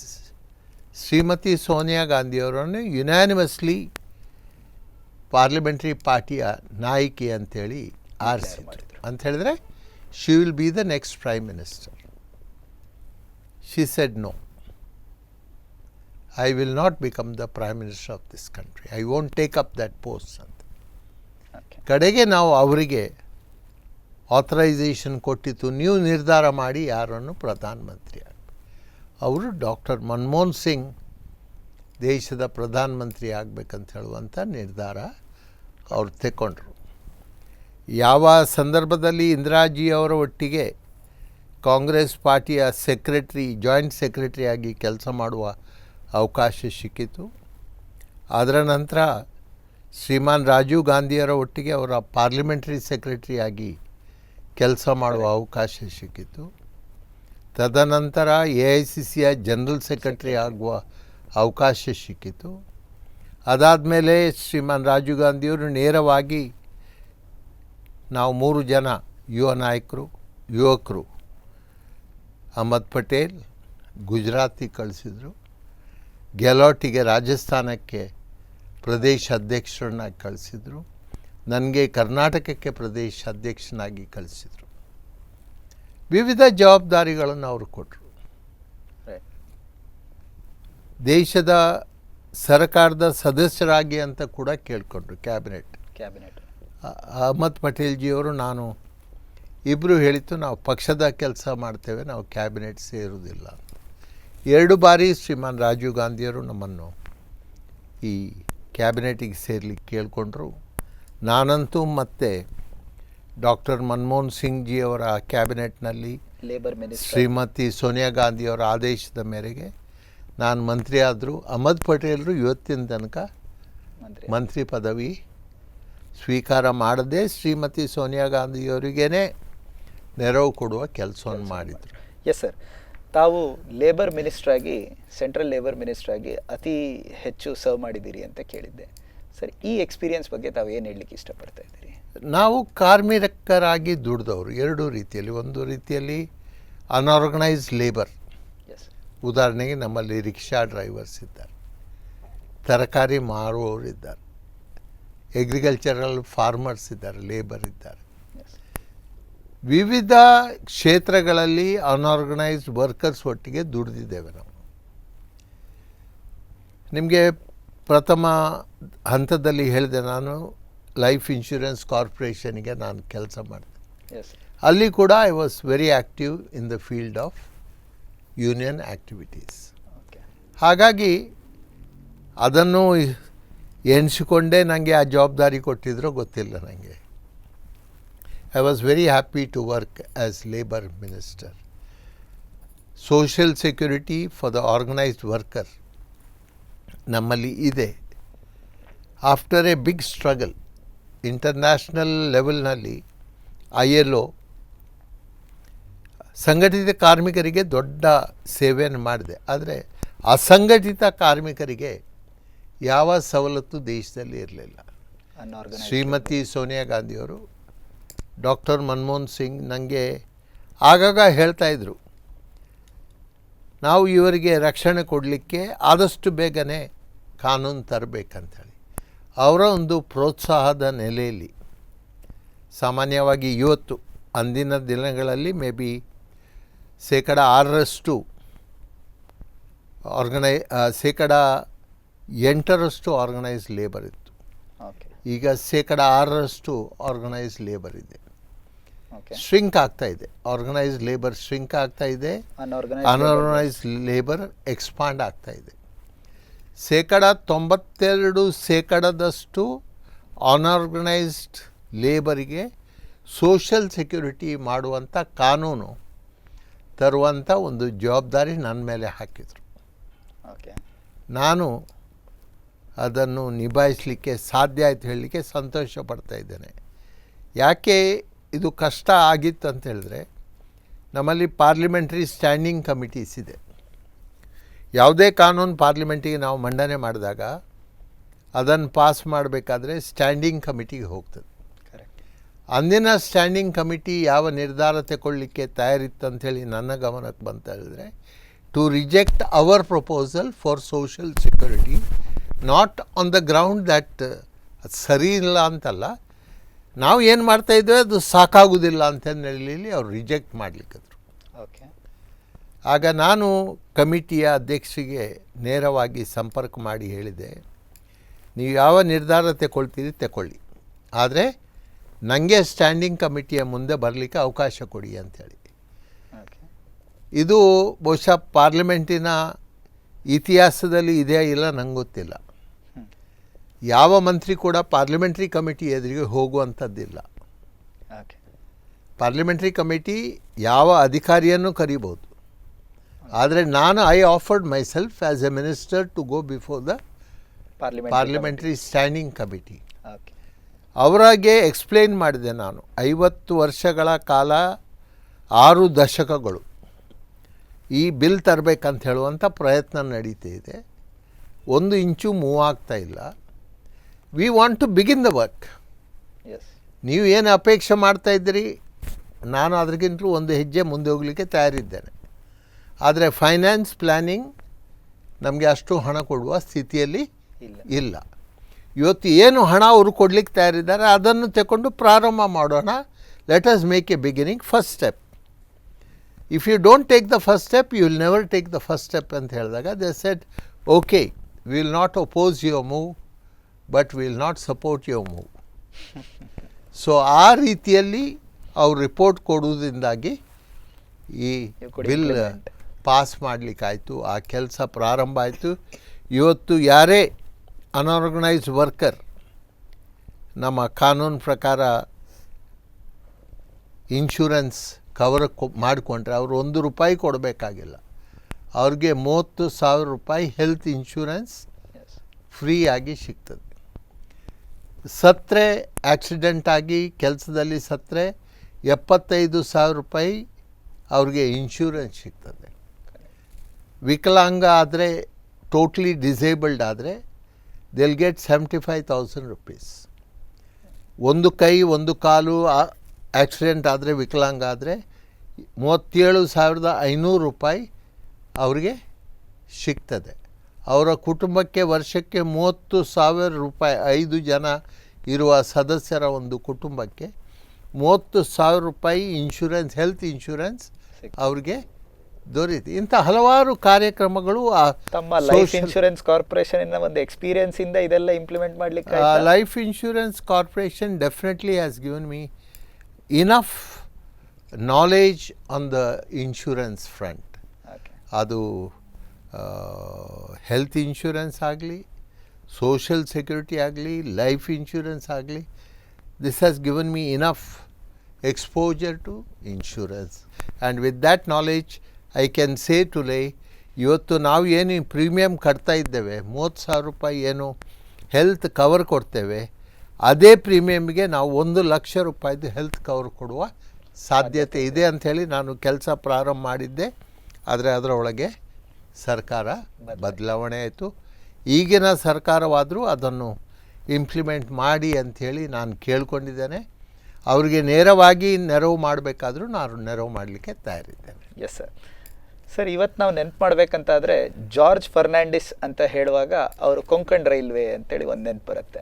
ಶ್ರೀಮತಿ ಸೋನಿಯಾ ಗಾಂಧಿಯವರನ್ನು ಯುನಾನಿಮಸ್ಲಿ ಪಾರ್ಲಿಮೆಂಟರಿ ಪಾರ್ಟಿಯ ನಾಯಕಿ ಅಂಥೇಳಿ ಆರಿಸಿದ್ರು. ಅಂತ ಹೇಳಿದ್ರೆ she will be the next prime minister. She said no, I will not become the Prime Minister of this country. I won't take up that post ಅಂತ. ಕಡೆಗೆ ನಾವು ಅವರಿಗೆ ಆಥರೈಸೇಷನ್ ಕೊಟ್ಟಿತ್ತು, ನೀವು ನಿರ್ಧಾರ ಮಾಡಿ ಯಾರನ್ನು ಪ್ರಧಾನಮಂತ್ರಿ ಆಗಬೇಕು. ಅವರು ಡಾಕ್ಟರ್ ಮನಮೋಹನ್ ಸಿಂಗ್ ದೇಶದ ಪ್ರಧಾನಮಂತ್ರಿ ಆಗಬೇಕಂತ ಹೇಳುವಂಥ ನಿರ್ಧಾರ ಅವರು ತೆಕ್ಕೊಂಡ್ರು. ಯಾವ ಸಂದರ್ಭದಲ್ಲಿ ಇಂದಿರಾಜಿಯವರ ಒಟ್ಟಿಗೆ ಕಾಂಗ್ರೆಸ್ ಪಾರ್ಟಿಯ ಜಾಯಿಂಟ್ ಸೆಕ್ರೆಟರಿಯಾಗಿ ಕೆಲಸ ಮಾಡುವ ಅವಕಾಶ ಸಿಕ್ಕಿತು. ಅದರ ನಂತರ ಶ್ರೀಮಾನ್ ರಾಜೀವ್ ಗಾಂಧಿಯವರ ಒಟ್ಟಿಗೆ ಅವರ ಪಾರ್ಲಿಮೆಂಟರಿ ಸೆಕ್ರೆಟರಿಯಾಗಿ ಕೆಲಸ ಮಾಡುವ ಅವಕಾಶ ಸಿಕ್ಕಿತು. ತದನಂತರ AICCಯ ಜನರಲ್ ಸೆಕ್ರೆಟರಿ ಆಗುವ ಅವಕಾಶ ಸಿಕ್ಕಿತು. ಅದಾದಮೇಲೆ ಶ್ರೀಮಾನ್ ರಾಜೀವ್ ಗಾಂಧಿಯವರು ನೇರವಾಗಿ ನಾವು 3 ಜನ ಯುವಕರು ಅಹಮದ್ ಪಟೇಲ್ ಗುಜರಾತಿಗೆ ಕಳಿಸಿದರು, ಗೆಹ್ಲೋಟಿಗೆ ರಾಜಸ್ಥಾನಕ್ಕೆ ಪ್ರದೇಶ ಅಧ್ಯಕ್ಷರನ್ನಾಗಿ ಕಳಿಸಿದರು, ನನಗೆ ಕರ್ನಾಟಕಕ್ಕೆ ಪ್ರದೇಶ ಅಧ್ಯಕ್ಷನಾಗಿ ಕಳಿಸಿದರು. ವಿವಿಧ ಜವಾಬ್ದಾರಿಗಳನ್ನು ಅವರು ಕೊಟ್ಟರು. ದೇಶದ ಸರ್ಕಾರದ ಸದಸ್ಯರಾಗಿ ಅಂತ ಕೂಡ ಕೇಳಿಕೊಂಡ್ರು. ಕ್ಯಾಬಿನೆಟ್ ಅಹಮದ್ ಪಟೇಲ್ಜಿಯವರು ನಾನು ಇಬ್ಬರು ಹೇಳಿತ್ತು, ನಾವು ಪಕ್ಷದ ಕೆಲಸ ಮಾಡ್ತೇವೆ, ನಾವು ಕ್ಯಾಬಿನೆಟ್ ಸೇರುವುದಿಲ್ಲ ಅಂತ. 2 ಬಾರಿ ಶ್ರೀಮಾನ್ ರಾಜೀವ್ ಗಾಂಧಿಯವರು ನಮ್ಮನ್ನು ಈ ಕ್ಯಾಬಿನೆಟಿಗೆ ಸೇರ್ಲಿಕ್ಕೆ ಕೇಳಿಕೊಂಡ್ರು. ನಾನಂತೂ ಮತ್ತೆ ಡಾಕ್ಟರ್ ಮನಮೋಹನ್ ಸಿಂಗ್ ಜಿಯವರ ಕ್ಯಾಬಿನೆಟ್ನಲ್ಲಿ ಶ್ರೀಮತಿ ಸೋನಿಯಾ ಗಾಂಧಿಯವರ ಆದೇಶದ ಮೇರೆಗೆ ನಾನು ಮಂತ್ರಿ ಆದರೂ ಅಹಮದ್ ಪಟೇಲರು ಇವತ್ತಿನ ತನಕ ಮಂತ್ರಿ ಪದವಿ ಸ್ವೀಕಾರ ಮಾಡದೆ ಶ್ರೀಮತಿ ಸೋನಿಯಾ ಗಾಂಧಿಯವರಿಗೇ ನೆರವು ಕೊಡುವ ಕೆಲಸವನ್ನು ಮಾಡಿದರು. ಎಸ್ ಸರ್, ತಾವು ಲೇಬರ್ ಮಿನಿಸ್ಟರ್ ಆಗಿ, ಸೆಂಟ್ರಲ್ ಲೇಬರ್ ಮಿನಿಸ್ಟರ್ ಆಗಿ ಅತಿ ಹೆಚ್ಚು ಸರ್ವ್ ಮಾಡಿದ್ದೀರಿ ಅಂತ ಕೇಳಿದ್ದೆ ಸರ್. ಈ ಎಕ್ಸ್ಪೀರಿಯನ್ಸ್ ಬಗ್ಗೆ ತಾವು ಏನು ಹೇಳಲಿಕ್ಕೆ ಇಷ್ಟಪಡ್ತಾ ಇದ್ದೀರಿ? ನಾವು ಕಾರ್ಮಿಕರಾಗಿ ದುಡಿದವರು 2 ರೀತಿಯಲ್ಲಿ. ಒಂದು ರೀತಿಯಲ್ಲಿ ಅನ್ಆರ್ಗನೈಸ್ಡ್ ಲೇಬರ್, ಉದಾಹರಣೆಗೆ ನಮ್ಮಲ್ಲಿ ರಿಕ್ಷಾ ಡ್ರೈವರ್ಸ್ ಇದ್ದಾರೆ, ತರಕಾರಿ ಮಾರುವವರು ಇದ್ದಾರೆ, ಅಗ್ರಿಕಲ್ಚರಲ್ ಫಾರ್ಮರ್ಸ್ ಇದ್ದಾರೆ, ಲೇಬರ್ ಇದ್ದಾರೆ. ವಿವಿಧ ಕ್ಷೇತ್ರಗಳಲ್ಲಿ ಅನ್ಆರ್ಗನೈಸ್ಡ್ ವರ್ಕರ್ಸ್ ಒಟ್ಟಿಗೆ ದುಡಿದಿದ್ದೇವೆ ನಾವು. ನಿಮಗೆ ಪ್ರಥಮ ಹಂತದಲ್ಲಿ ಹೇಳಿದೆ, ನಾನು ಲೈಫ್ ಇನ್ಶೂರೆನ್ಸ್ ಕಾರ್ಪೊರೇಷನ್ಗೆ ನಾನು ಕೆಲಸ ಮಾಡಿದೆ. ಅಲ್ಲಿ ಕೂಡ I was very active in the field of union activities. ಹಾಗಾಗಿ ಅದನ್ನು ಎಣಿಸಿಕೊಂಡೇ ನನಗೆ ಆ ಜವಾಬ್ದಾರಿ ಕೊಟ್ಟಿದ್ರೋ ಗೊತ್ತಿಲ್ಲ ನನಗೆ. I was very happy to work as labor minister. Social security for the organized worker ನಮ್ಮಲ್ಲಿ ಇದೆ. After a big struggle international ಲೆವೆಲ್ನಲ್ಲಿ ILO ಸಂಘಟಿತ ಕಾರ್ಮಿಕರಿಗೆ ದೊಡ್ಡ ಸೇವೆಯನ್ನು ಮಾಡಿದೆ. ಆದರೆ ಅಸಂಘಟಿತ ಕಾರ್ಮಿಕರಿಗೆ ಯಾವ ಸವಲತ್ತು ದೇಶದಲ್ಲಿ ಇರಲಿಲ್ಲ. ಅನ್ಆರ್ಗನೈಸ್ಡ್ ಶ್ರೀಮತಿ ಸೋನಿಯಾ ಗಾಂಧಿಯವರು, ಡಾಕ್ಟರ್ ಮನಮೋಹನ್ ಸಿಂಗ್ ನನಗೆ ಆಗಾಗ ಹೇಳ್ತಾಯಿದ್ರು, ನಾವು ಇವರಿಗೆ ರಕ್ಷಣೆ ಕೊಡಲಿಕ್ಕೆ ಆದಷ್ಟು ಬೇಗನೆ ಕಾನೂನು ತರಬೇಕಂಥೇಳಿ. ಅವರ ಒಂದು ಪ್ರೋತ್ಸಾಹದ ನೆಲೆಯಲ್ಲಿ ಸಾಮಾನ್ಯವಾಗಿ ಇವತ್ತು ಅಂದಿನ ದಿನಗಳಲ್ಲಿ ಮೇ ಬಿ 6% %8 ಆರ್ಗನೈಸ್ಡ್ ಲೇಬರ್ ಇತ್ತು. ಓಕೆ ಈಗ 6% ಆರ್ಗನೈಸ್ಡ್ ಲೇಬರ್ ಇದೆ. ಓಕೆ ಶ್ರಿಂಕ್ ಆಗ್ತಾ ಇದೆ. ಆರ್ಗನೈಸ್ಡ್ ಲೇಬರ್ ಶ್ರಿಂಕ್ ಆಗ್ತಾ ಇದೆ, ಅನ್ಆರ್ಗನೈಸ್ಡ್ ಲೇಬರ್ ಎಕ್ಸ್ಪಾಂಡ್ ಆಗ್ತಾ ಇದೆ. 92% ಅನ್ಆರ್ಗನೈಸ್ಡ್ ಲೇಬರಿಗೆ ಸೋಷಲ್ ಸೆಕ್ಯೂರಿಟಿ ಮಾಡುವಂಥ ಕಾನೂನು ತರುವಂಥ ಒಂದು ಜವಾಬ್ದಾರಿ ನನ್ನ ಮೇಲೆ ಹಾಕಿದರು. ಓಕೆ ನಾನು ಅದನ್ನು ನಿಭಾಯಿಸಲಿಕ್ಕೆ ಸಾಧ್ಯ ಆಯ್ತು ಹೇಳಲಿಕ್ಕೆ ಸಂತೋಷ ಪಡ್ತಾ ಇದ್ದೇನೆ. ಯಾಕೆ ಇದು ಕಷ್ಟ ಆಗಿತ್ತು ಅಂತ ಹೇಳಿದ್ರೆ, ನಮ್ಮಲ್ಲಿ ಪಾರ್ಲಿಮೆಂಟ್ರಿ ಸ್ಟ್ಯಾಂಡಿಂಗ್ ಕಮಿಟೀಸ್ ಇದೆ. ಯಾವುದೇ ಕಾನೂನು ಪಾರ್ಲಿಮೆಂಟಿಗೆ ನಾವು ಮಂಡನೆ ಮಾಡಿದಾಗ ಅದನ್ನು ಪಾಸ್ ಮಾಡಬೇಕಾದ್ರೆ ಸ್ಟ್ಯಾಂಡಿಂಗ್ ಕಮಿಟಿಗೆ ಹೋಗ್ತದೆ. ಕರೆಕ್ಟ್. ಅಂದಿನ ಸ್ಟ್ಯಾಂಡಿಂಗ್ ಕಮಿಟಿ ಯಾವ ನಿರ್ಧಾರ ತಗೊಳ್ಳಿಕ್ಕೆ ತಯಾರಿತ್ತು ಅಂಥೇಳಿ ನನ್ನ ಗಮನಕ್ಕೆ ಬಂತ ಹೇಳಿದ್ರೆ, to reject our proposal for social security, not on the ground that ಅದು ಸರಿ ಇಲ್ಲ ಅಂತಲ್ಲ, ನಾವು ಏನು ಮಾಡ್ತಾಯಿದ್ದೇವೆ ಅದು ಸಾಕಾಗೋದಿಲ್ಲ ಅಂತ ಹೇಳಿ ಅವ್ರು ರಿಜೆಕ್ಟ್ ಮಾಡಲಿಕ್ಕಿದ್ರು. ಓಕೆ ಆಗ ನಾನು ಕಮಿಟಿಯ ಅಧ್ಯಕ್ಷರಿಗೆ ನೇರವಾಗಿ ಸಂಪರ್ಕ ಮಾಡಿ ಹೇಳಿದೆ, ನೀವು ಯಾವ ನಿರ್ಧಾರ ತಗೊಳ್ಳಿ, ಆದರೆ ನನಗೆ ಸ್ಟ್ಯಾಂಡಿಂಗ್ ಕಮಿಟಿಯ ಮುಂದೆ ಬರಲಿಕ್ಕೆ ಅವಕಾಶ ಕೊಡಿ ಅಂಥೇಳಿ. ಓಕೆ ಇದು ಬಹುಶಃ ಪಾರ್ಲಿಮೆಂಟಿನ ಇತಿಹಾಸದಲ್ಲಿ ಇದೆಯಾ ಇಲ್ಲ ನಂಗೆ ಗೊತ್ತಿಲ್ಲ. ಯಾವ ಮಂತ್ರಿ ಕೂಡ ಪಾರ್ಲಿಮೆಂಟ್ರಿ ಕಮಿಟಿ ಎದುರಿಗೆ ಹೋಗುವಂಥದ್ದಿಲ್ಲ. ಓಕೆ ಪಾರ್ಲಿಮೆಂಟ್ರಿ ಕಮಿಟಿ ಯಾವ ಅಧಿಕಾರಿಯನ್ನು ಕರಿಬೋದು, ಆದರೆ ನಾನು I offered myself as a minister to go before the parliamentary standing committee. Okay ಅವರಾಗೆ ಎಕ್ಸ್ಪ್ಲೇನ್ ಮಾಡಿದೆ ನಾನು. 50 ವರ್ಷಗಳ ಕಾಲ 6 ದಶಕಗಳು ಈ ಬಿಲ್ ತರಬೇಕಂತ ಹೇಳುವಂಥ ಪ್ರಯತ್ನ ನಡೀತಾ ಇದೆ. 1 ಇಂಚು ಮೂವ್ ಆಗ್ತಾ ಇಲ್ಲ. We want to begin the work. Yes ನೀವು ಏನು ಅಪೇಕ್ಷೆ ಮಾಡ್ತಾಯಿದ್ದೀರಿ, ನಾನು ಅದಕ್ಕಿಂತಲೂ ಒಂದು ಹೆಜ್ಜೆ ಮುಂದೆ ಹೋಗಲಿಕ್ಕೆ ತಯಾರಿದ್ದೇನೆ. ಆದರೆ ಫೈನಾನ್ಸ್ ಪ್ಲ್ಯಾನಿಂಗ್ ನಮಗೆ ಅಷ್ಟು ಹಣ ಕೊಡುವ ಸ್ಥಿತಿಯಲ್ಲಿ ಇಲ್ಲ. ಇವತ್ತು ಏನು ಹಣ ಅವರು ಕೊಡಲಿಕ್ಕೆ ತಯಾರಿದ್ದಾರೆ ಅದನ್ನು ತಗೊಂಡು ಪ್ರಾರಂಭ ಮಾಡೋಣ. Let us make a beginning, first step. If you don't take the first step you will never take the first step ಅಂತ ಹೇಳಿದಾಗ they said okay, we will not oppose your move but will not support your move. So ಆ ರೀತಿಯಲ್ಲಿ ಅವ್ರು report ಕೊಡುವುದರಿಂದಾಗಿ ಈ bill pass ಮಾಡಲಿಕ್ಕಾಯಿತು. ಆ ಕೆಲಸ ಪ್ರಾರಂಭ ಆಯಿತು. ಇವತ್ತು ಯಾರೇ ಅನ್ಆರ್ಗನೈಸ್ಡ್ ವರ್ಕರ್ ನಮ್ಮ ಕಾನೂನು ಪ್ರಕಾರ ಇನ್ಶೂರೆನ್ಸ್ ಕವರ್ ಮಾಡಿಕೊಂಡ್ರೆ ಅವರು ₹1 ಕೊಡಬೇಕಾಗಿಲ್ಲ. ಅವ್ರಿಗೆ ₹30,000 ಹೆಲ್ತ್ ಇನ್ಶೂರೆನ್ಸ್ ಫ್ರೀಯಾಗಿ ಸಿಗ್ತದೆ. ಸತ್ತರೆ, ಆಕ್ಸಿಡೆಂಟ್ ಆಗಿ ಕೆಲಸದಲ್ಲಿ ಸತ್ತರೆ ₹75,000 ಅವ್ರಿಗೆ ಇನ್ಶೂರೆನ್ಸ್ ಸಿಗ್ತದೆ. ವಿಕಲಾಂಗ ಆದರೆ, ಟೋಟ್ಲಿ ಡಿಸೇಬಲ್ಡ್ ಆದರೆ ದೇ ವಿಲ್ ಗೆಟ್ ₹75,000. ಒಂದು ಕೈ ಒಂದು ಕಾಲು ಆಕ್ಸಿಡೆಂಟ್ ಆದರೆ, ವಿಕಲಾಂಗ ಆದರೆ ₹37,500 ಅವರಿಗೆ ಸಿಗ್ತದೆ. ಅವರ ಕುಟುಂಬಕ್ಕೆ ವರ್ಷಕ್ಕೆ ₹30,000, 5 ಜನ ಇರುವ ಸದಸ್ಯರ ಒಂದು ಕುಟುಂಬಕ್ಕೆ ₹30,000 ಇನ್ಶೂರೆನ್ಸ್, ಹೆಲ್ತ್ ಇನ್ಶೂರೆನ್ಸ್ ಅವ್ರಿಗೆ ದೊರೀತು. ಇಂಥ ಹಲವಾರು ಕಾರ್ಯಕ್ರಮಗಳು ತಮ್ಮ ಲೈಫ್ ಇನ್ಶೂರೆನ್ಸ್ ಕಾರ್ಪೊರೇಷನ್ ಇಂದ ಒಂದು ಎಕ್ಸ್ಪೀರಿಯನ್ಸ್ ಇಂದ ಇದೆಲ್ಲ ಇಂಪ್ಲಿಮೆಂಟ್ ಮಾಡಲಿಕ್ಕೆ life insurance corporation definitely has given me enough knowledge on the insurance front. ಅದು ಹೆಲ್ತ್ ಇನ್ಶೂರೆನ್ಸ್ ಆಗಲಿ, ಸೋಷಲ್ ಸೆಕ್ಯೂರಿಟಿ ಆಗಲಿ, ಲೈಫ್ ಇನ್ಶೂರೆನ್ಸ್ ಆಗಲಿ, this has given me enough exposure to insurance, and with that knowledge I can say today, ಇವತ್ತು ನಾವು ಏನು premium ಕಟ್ತಾ ಇದ್ದೇವೆ, ₹30,000 ಏನು ಹೆಲ್ತ್ ಕವರ್ ಕೊಡ್ತೇವೆ, ಅದೇ ಪ್ರೀಮಿಯಮ್ಗೆ ನಾವು ₹1,00,000 ಹೆಲ್ತ್ ಕವರ್ ಕೊಡುವ ಸಾಧ್ಯತೆ ಇದೆ ಅಂಥೇಳಿ ನಾನು ಕೆಲಸ ಪ್ರಾರಂಭ ಮಾಡಿದ್ದೆ. ಆದರೆ ಅದರೊಳಗೆ ಸರ್ಕಾರ ಬದಲಾವಣೆ ಆಯಿತು. ಈಗಿನ ಸರ್ಕಾರವಾದರೂ ಅದನ್ನು ಇಂಪ್ಲಿಮೆಂಟ್ ಮಾಡಿ ಅಂಥೇಳಿ ನಾನು ಕೇಳ್ಕೊಂಡಿದ್ದೇನೆ. ಅವರಿಗೆ ನೇರವಾಗಿ ನೆರವು ಮಾಡಬೇಕಾದ್ರೂ ನಾನು ನೆರವು ಮಾಡಲಿಕ್ಕೆ ತಯಾರಿದ್ದೇನೆ. Yes sir. ಸರ್, ಇವತ್ತು ನಾವು ನೆನಪು ಮಾಡಬೇಕಂತಾದರೆ ಜಾರ್ಜ್ ಫರ್ನಾಂಡಿಸ್ ಅಂತ ಹೇಳುವಾಗ ಅವರು ಕೊಂಕಣ್ ರೈಲ್ವೆ ಅಂತೇಳಿ ಒಂದು ನೆನಪು ಬರುತ್ತೆ.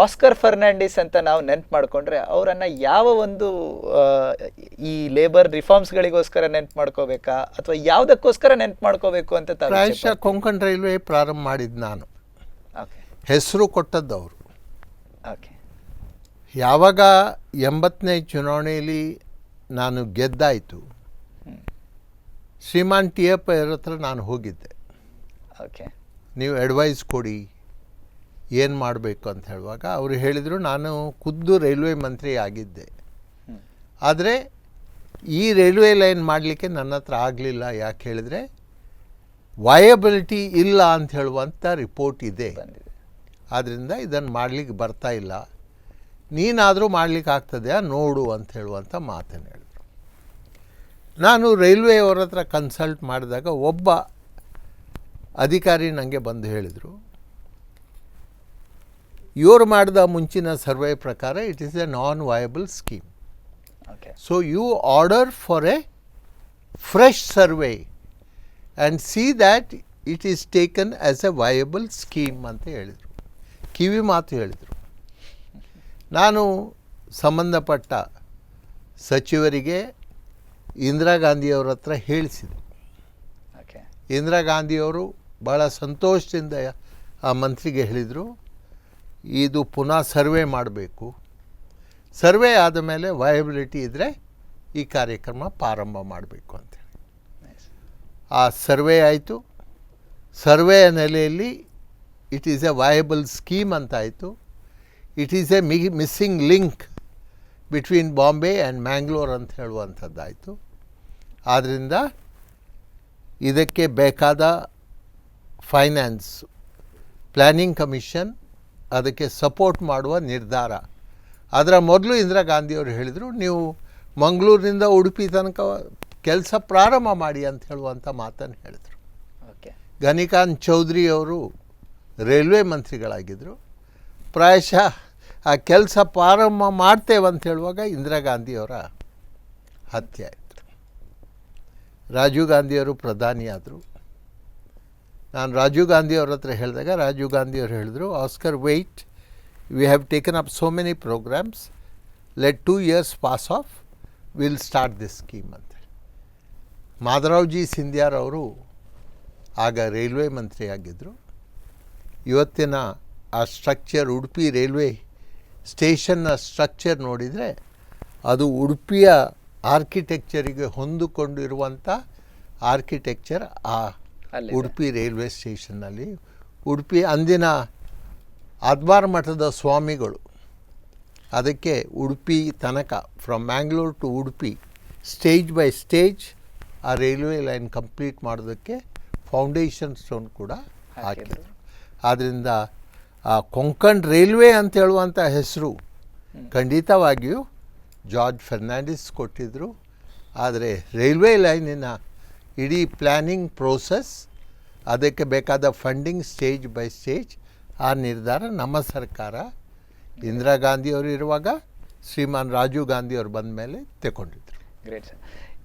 ಆಸ್ಕರ್ ಫರ್ನಾಂಡಿಸ್ ಅಂತ ನಾವು ನೆನಪು ಮಾಡಿಕೊಂಡ್ರೆ ಅವರನ್ನು ಯಾವ ಒಂದು ಈ ಲೇಬರ್ ರಿಫಾರ್ಮ್ಸ್ಗಳಿಗೋಸ್ಕರ ನೆನಪು ಮಾಡ್ಕೋಬೇಕಾ ಅಥವಾ ಯಾವುದಕ್ಕೋಸ್ಕರ ನೆನಪು ಮಾಡ್ಕೋಬೇಕು ಅಂತ ಪ್ರಾಯಶಃ ಕೊಂಕಣ್ ರೈಲ್ವೆ ಪ್ರಾರಂಭ ಮಾಡಿದ್ದು ನಾನು, ಓಕೆ ಹೆಸರು ಕೊಟ್ಟದ್ದು ಅವರು. ಓಕೆ ಯಾವಾಗ 80ನೇ ಚುನಾವಣೆಯಲ್ಲಿ ನಾನು ಗೆದ್ದಾಯಿತು, ಶ್ರೀಮಾನ್ ಟಿ ಎಪ್ಪ ಅವ್ರ ಹತ್ರ ನಾನು ಹೋಗಿದ್ದೆ. ಓಕೆ ನೀವು ಅಡ್ವೈಸ್ ಕೊಡಿ ಏನು ಮಾಡಬೇಕು ಅಂತ ಹೇಳುವಾಗ ಅವರು ಹೇಳಿದರು, ನಾನು ಖುದ್ದು ರೈಲ್ವೆ ಮಂತ್ರಿ ಆಗಿದ್ದೆ, ಆದರೆ ಈ ರೈಲ್ವೆ ಲೈನ್ ಮಾಡಲಿಕ್ಕೆ ನನ್ನ ಹತ್ರ ಆಗಲಿಲ್ಲ. ಯಾಕೆ ಹೇಳಿದರೆ ವಯಬಿಲಿಟಿ ಇಲ್ಲ ಅಂತ ಹೇಳುವಂಥ ರಿಪೋರ್ಟ್ ಇದೆ, ಆದ್ದರಿಂದ ಇದನ್ನು ಮಾಡಲಿಕ್ಕೆ ಬರ್ತಾ ಇಲ್ಲ, ನೀನಾದರೂ ಮಾಡಲಿಕ್ಕೆ ಆಗ್ತದೆಯಾ ನೋಡು ಅಂತ ಹೇಳುವಂಥ ಮಾತನ್ನು ಹೇಳಿದ್ರು. ನಾನು ರೈಲ್ವೆ ಅವ್ರ ಹತ್ರ ಕನ್ಸಲ್ಟ್ ಮಾಡಿದಾಗ ಒಬ್ಬ ಅಧಿಕಾರಿ ನನಗೆ ಬಂದು ಹೇಳಿದರು, ಇವರು ಮಾಡಿದ ಮುಂಚಿನ ಸರ್ವೆ ಪ್ರಕಾರ it is a non viable scheme. Okay so you order for a fresh survey and see that it is taken as a viable scheme ಅಂತ ಹೇಳಿದರು. ಕಿವಿ ಮಾತು ಹೇಳಿದರು. ನಾನು ಸಂಬಂಧಪಟ್ಟ ಸಚಿವರಿಗೆ ಇಂದಿರಾ ಗಾಂಧಿಯವರ ಹತ್ರ ಹೇಳಿಸಿದೆ. ಓಕೆ ಇಂದಿರಾ ಗಾಂಧಿಯವರು ಭಾಳ ಸಂತೋಷದಿಂದ ಆ ಮಂತ್ರಿಗೆ ಹೇಳಿದರು, ಇದು ಪುನಃ ಸರ್ವೆ ಮಾಡಬೇಕು, ಸರ್ವೆ ಆದ ಮೇಲೆ ವಯಬಿಲಿಟಿ ಇದ್ದರೆ ಈ ಕಾರ್ಯಕ್ರಮ ಪ್ರಾರಂಭ ಮಾಡಬೇಕು ಅಂತೇಳಿ. ಆ ಸರ್ವೆ ಆಯಿತು. ಸರ್ವೆಯ ನೆಲೆಯಲ್ಲಿ it is A viable scheme ಅಂತ ಆಯಿತು. It is A missing link between Bombay and Mangalore ಅಂತ ಹೇಳುವಂಥದ್ದಾಯಿತು. ಆದ್ದರಿಂದ ಇದಕ್ಕೆ ಬೇಕಾದ ಫೈನಾನ್ಸ್, ಪ್ಲ್ಯಾನಿಂಗ್ ಕಮಿಷನ್ ಅದಕ್ಕೆ ಸಪೋರ್ಟ್ ಮಾಡುವ ನಿರ್ಧಾರ. ಅದರ ಮೊದಲು ಇಂದಿರಾ ಗಾಂಧಿಯವರು ಹೇಳಿದರು, ನೀವು ಮಂಗಳೂರಿನಿಂದ ಉಡುಪಿ ತನಕ ಕೆಲಸ ಪ್ರಾರಂಭ ಮಾಡಿ ಅಂತ ಹೇಳುವಂಥ ಮಾತನ್ನು ಹೇಳಿದರು. ಓಕೆ ಘನಿಕಾಂತ್ ಚೌಧರಿ ಅವರು ರೈಲ್ವೆ ಮಂತ್ರಿಗಳಾಗಿದ್ದರು. ಪ್ರಾಯಶಃ ಆ ಕೆಲಸ ಪ್ರಾರಂಭ ಮಾಡ್ತೇವೆ ಅಂತ ಹೇಳುವಾಗ ಇಂದಿರಾ ಗಾಂಧಿಯವರ ಹತ್ಯೆ ಆಯಿತು. ರಾಜೀವ್ ಗಾಂಧಿಯವರು ಪ್ರಧಾನಿ ಆದರು. ನಾನು ರಾಜೀವ್ ಗಾಂಧಿಯವ್ರ ಹತ್ರ ಹೇಳಿದಾಗ ರಾಜೀವ್ ಗಾಂಧಿಯವರು ಹೇಳಿದರು, Oscar wait, we have taken up so many programmes, let 2 years pass off, will start this scheme ಅಂತೇಳಿ. ಮಾಧವರಾವ್ಜಿ ಸಿಂಧ್ಯಾರವರು ಆಗ ರೈಲ್ವೆ ಮಂತ್ರಿ ಆಗಿದ್ದರು. ಇವತ್ತಿನ ಆ ಸ್ಟ್ರಕ್ಚರ್, ಉಡುಪಿ ರೈಲ್ವೆ ಸ್ಟೇಷನ್ನ ಸ್ಟ್ರಕ್ಚರ್ ನೋಡಿದರೆ ಅದು ಉಡುಪಿಯ ಆರ್ಕಿಟೆಕ್ಚರಿಗೆ ಹೊಂದಿಕೊಂಡಿರುವಂಥ ಆರ್ಕಿಟೆಕ್ಚರ್ ಆ ಉಡುಪಿ ರೈಲ್ವೆ ಸ್ಟೇಷನ್ನಲ್ಲಿ. ಉಡುಪಿ ಅಂದಿನ ಆದ್ವಾರ ಮಠದ ಸ್ವಾಮಿಗಳು ಅದಕ್ಕೆ ಉಡುಪಿ ತನಕ, from Mangalore to Udupi stage by stage ಆ ರೈಲ್ವೆ ಲೈನ್ ಕಂಪ್ಲೀಟ್ ಮಾಡೋದಕ್ಕೆ ಫೌಂಡೇಶನ್ ಸ್ಟೋನ್ ಕೂಡ ಹಾಕಿದರು. ಆದ್ದರಿಂದ ಆ ಕೊಂಕಣ್ ರೈಲ್ವೆ ಅಂತ ಹೇಳುವಂಥ ಹೆಸರು ಖಂಡಿತವಾಗಿಯೂ ಜಾರ್ಜ್ ಫರ್ನಾಂಡಿಸ್ ಕೊಟ್ಟಿದ್ದರು. ಆದರೆ ರೈಲ್ವೆ ಲೈನಿನ ಇಡೀ ಪ್ಲ್ಯಾನಿಂಗ್ ಪ್ರೋಸೆಸ್, ಅದಕ್ಕೆ ಬೇಕಾದ ಫಂಡಿಂಗ್ ಸ್ಟೇಜ್ ಬೈ ಸ್ಟೇಜ್, ಆ ನಿರ್ಧಾರ ನಮ್ಮ ಸರ್ಕಾರ ಇಂದಿರಾ ಗಾಂಧಿಯವರು ಇರುವಾಗ ಶ್ರೀಮಾನ್ ರಾಜೀವ್ ಗಾಂಧಿಯವರು ಬಂದ ಮೇಲೆ ತಗೊಂಡಿದ್ರು. Great sir.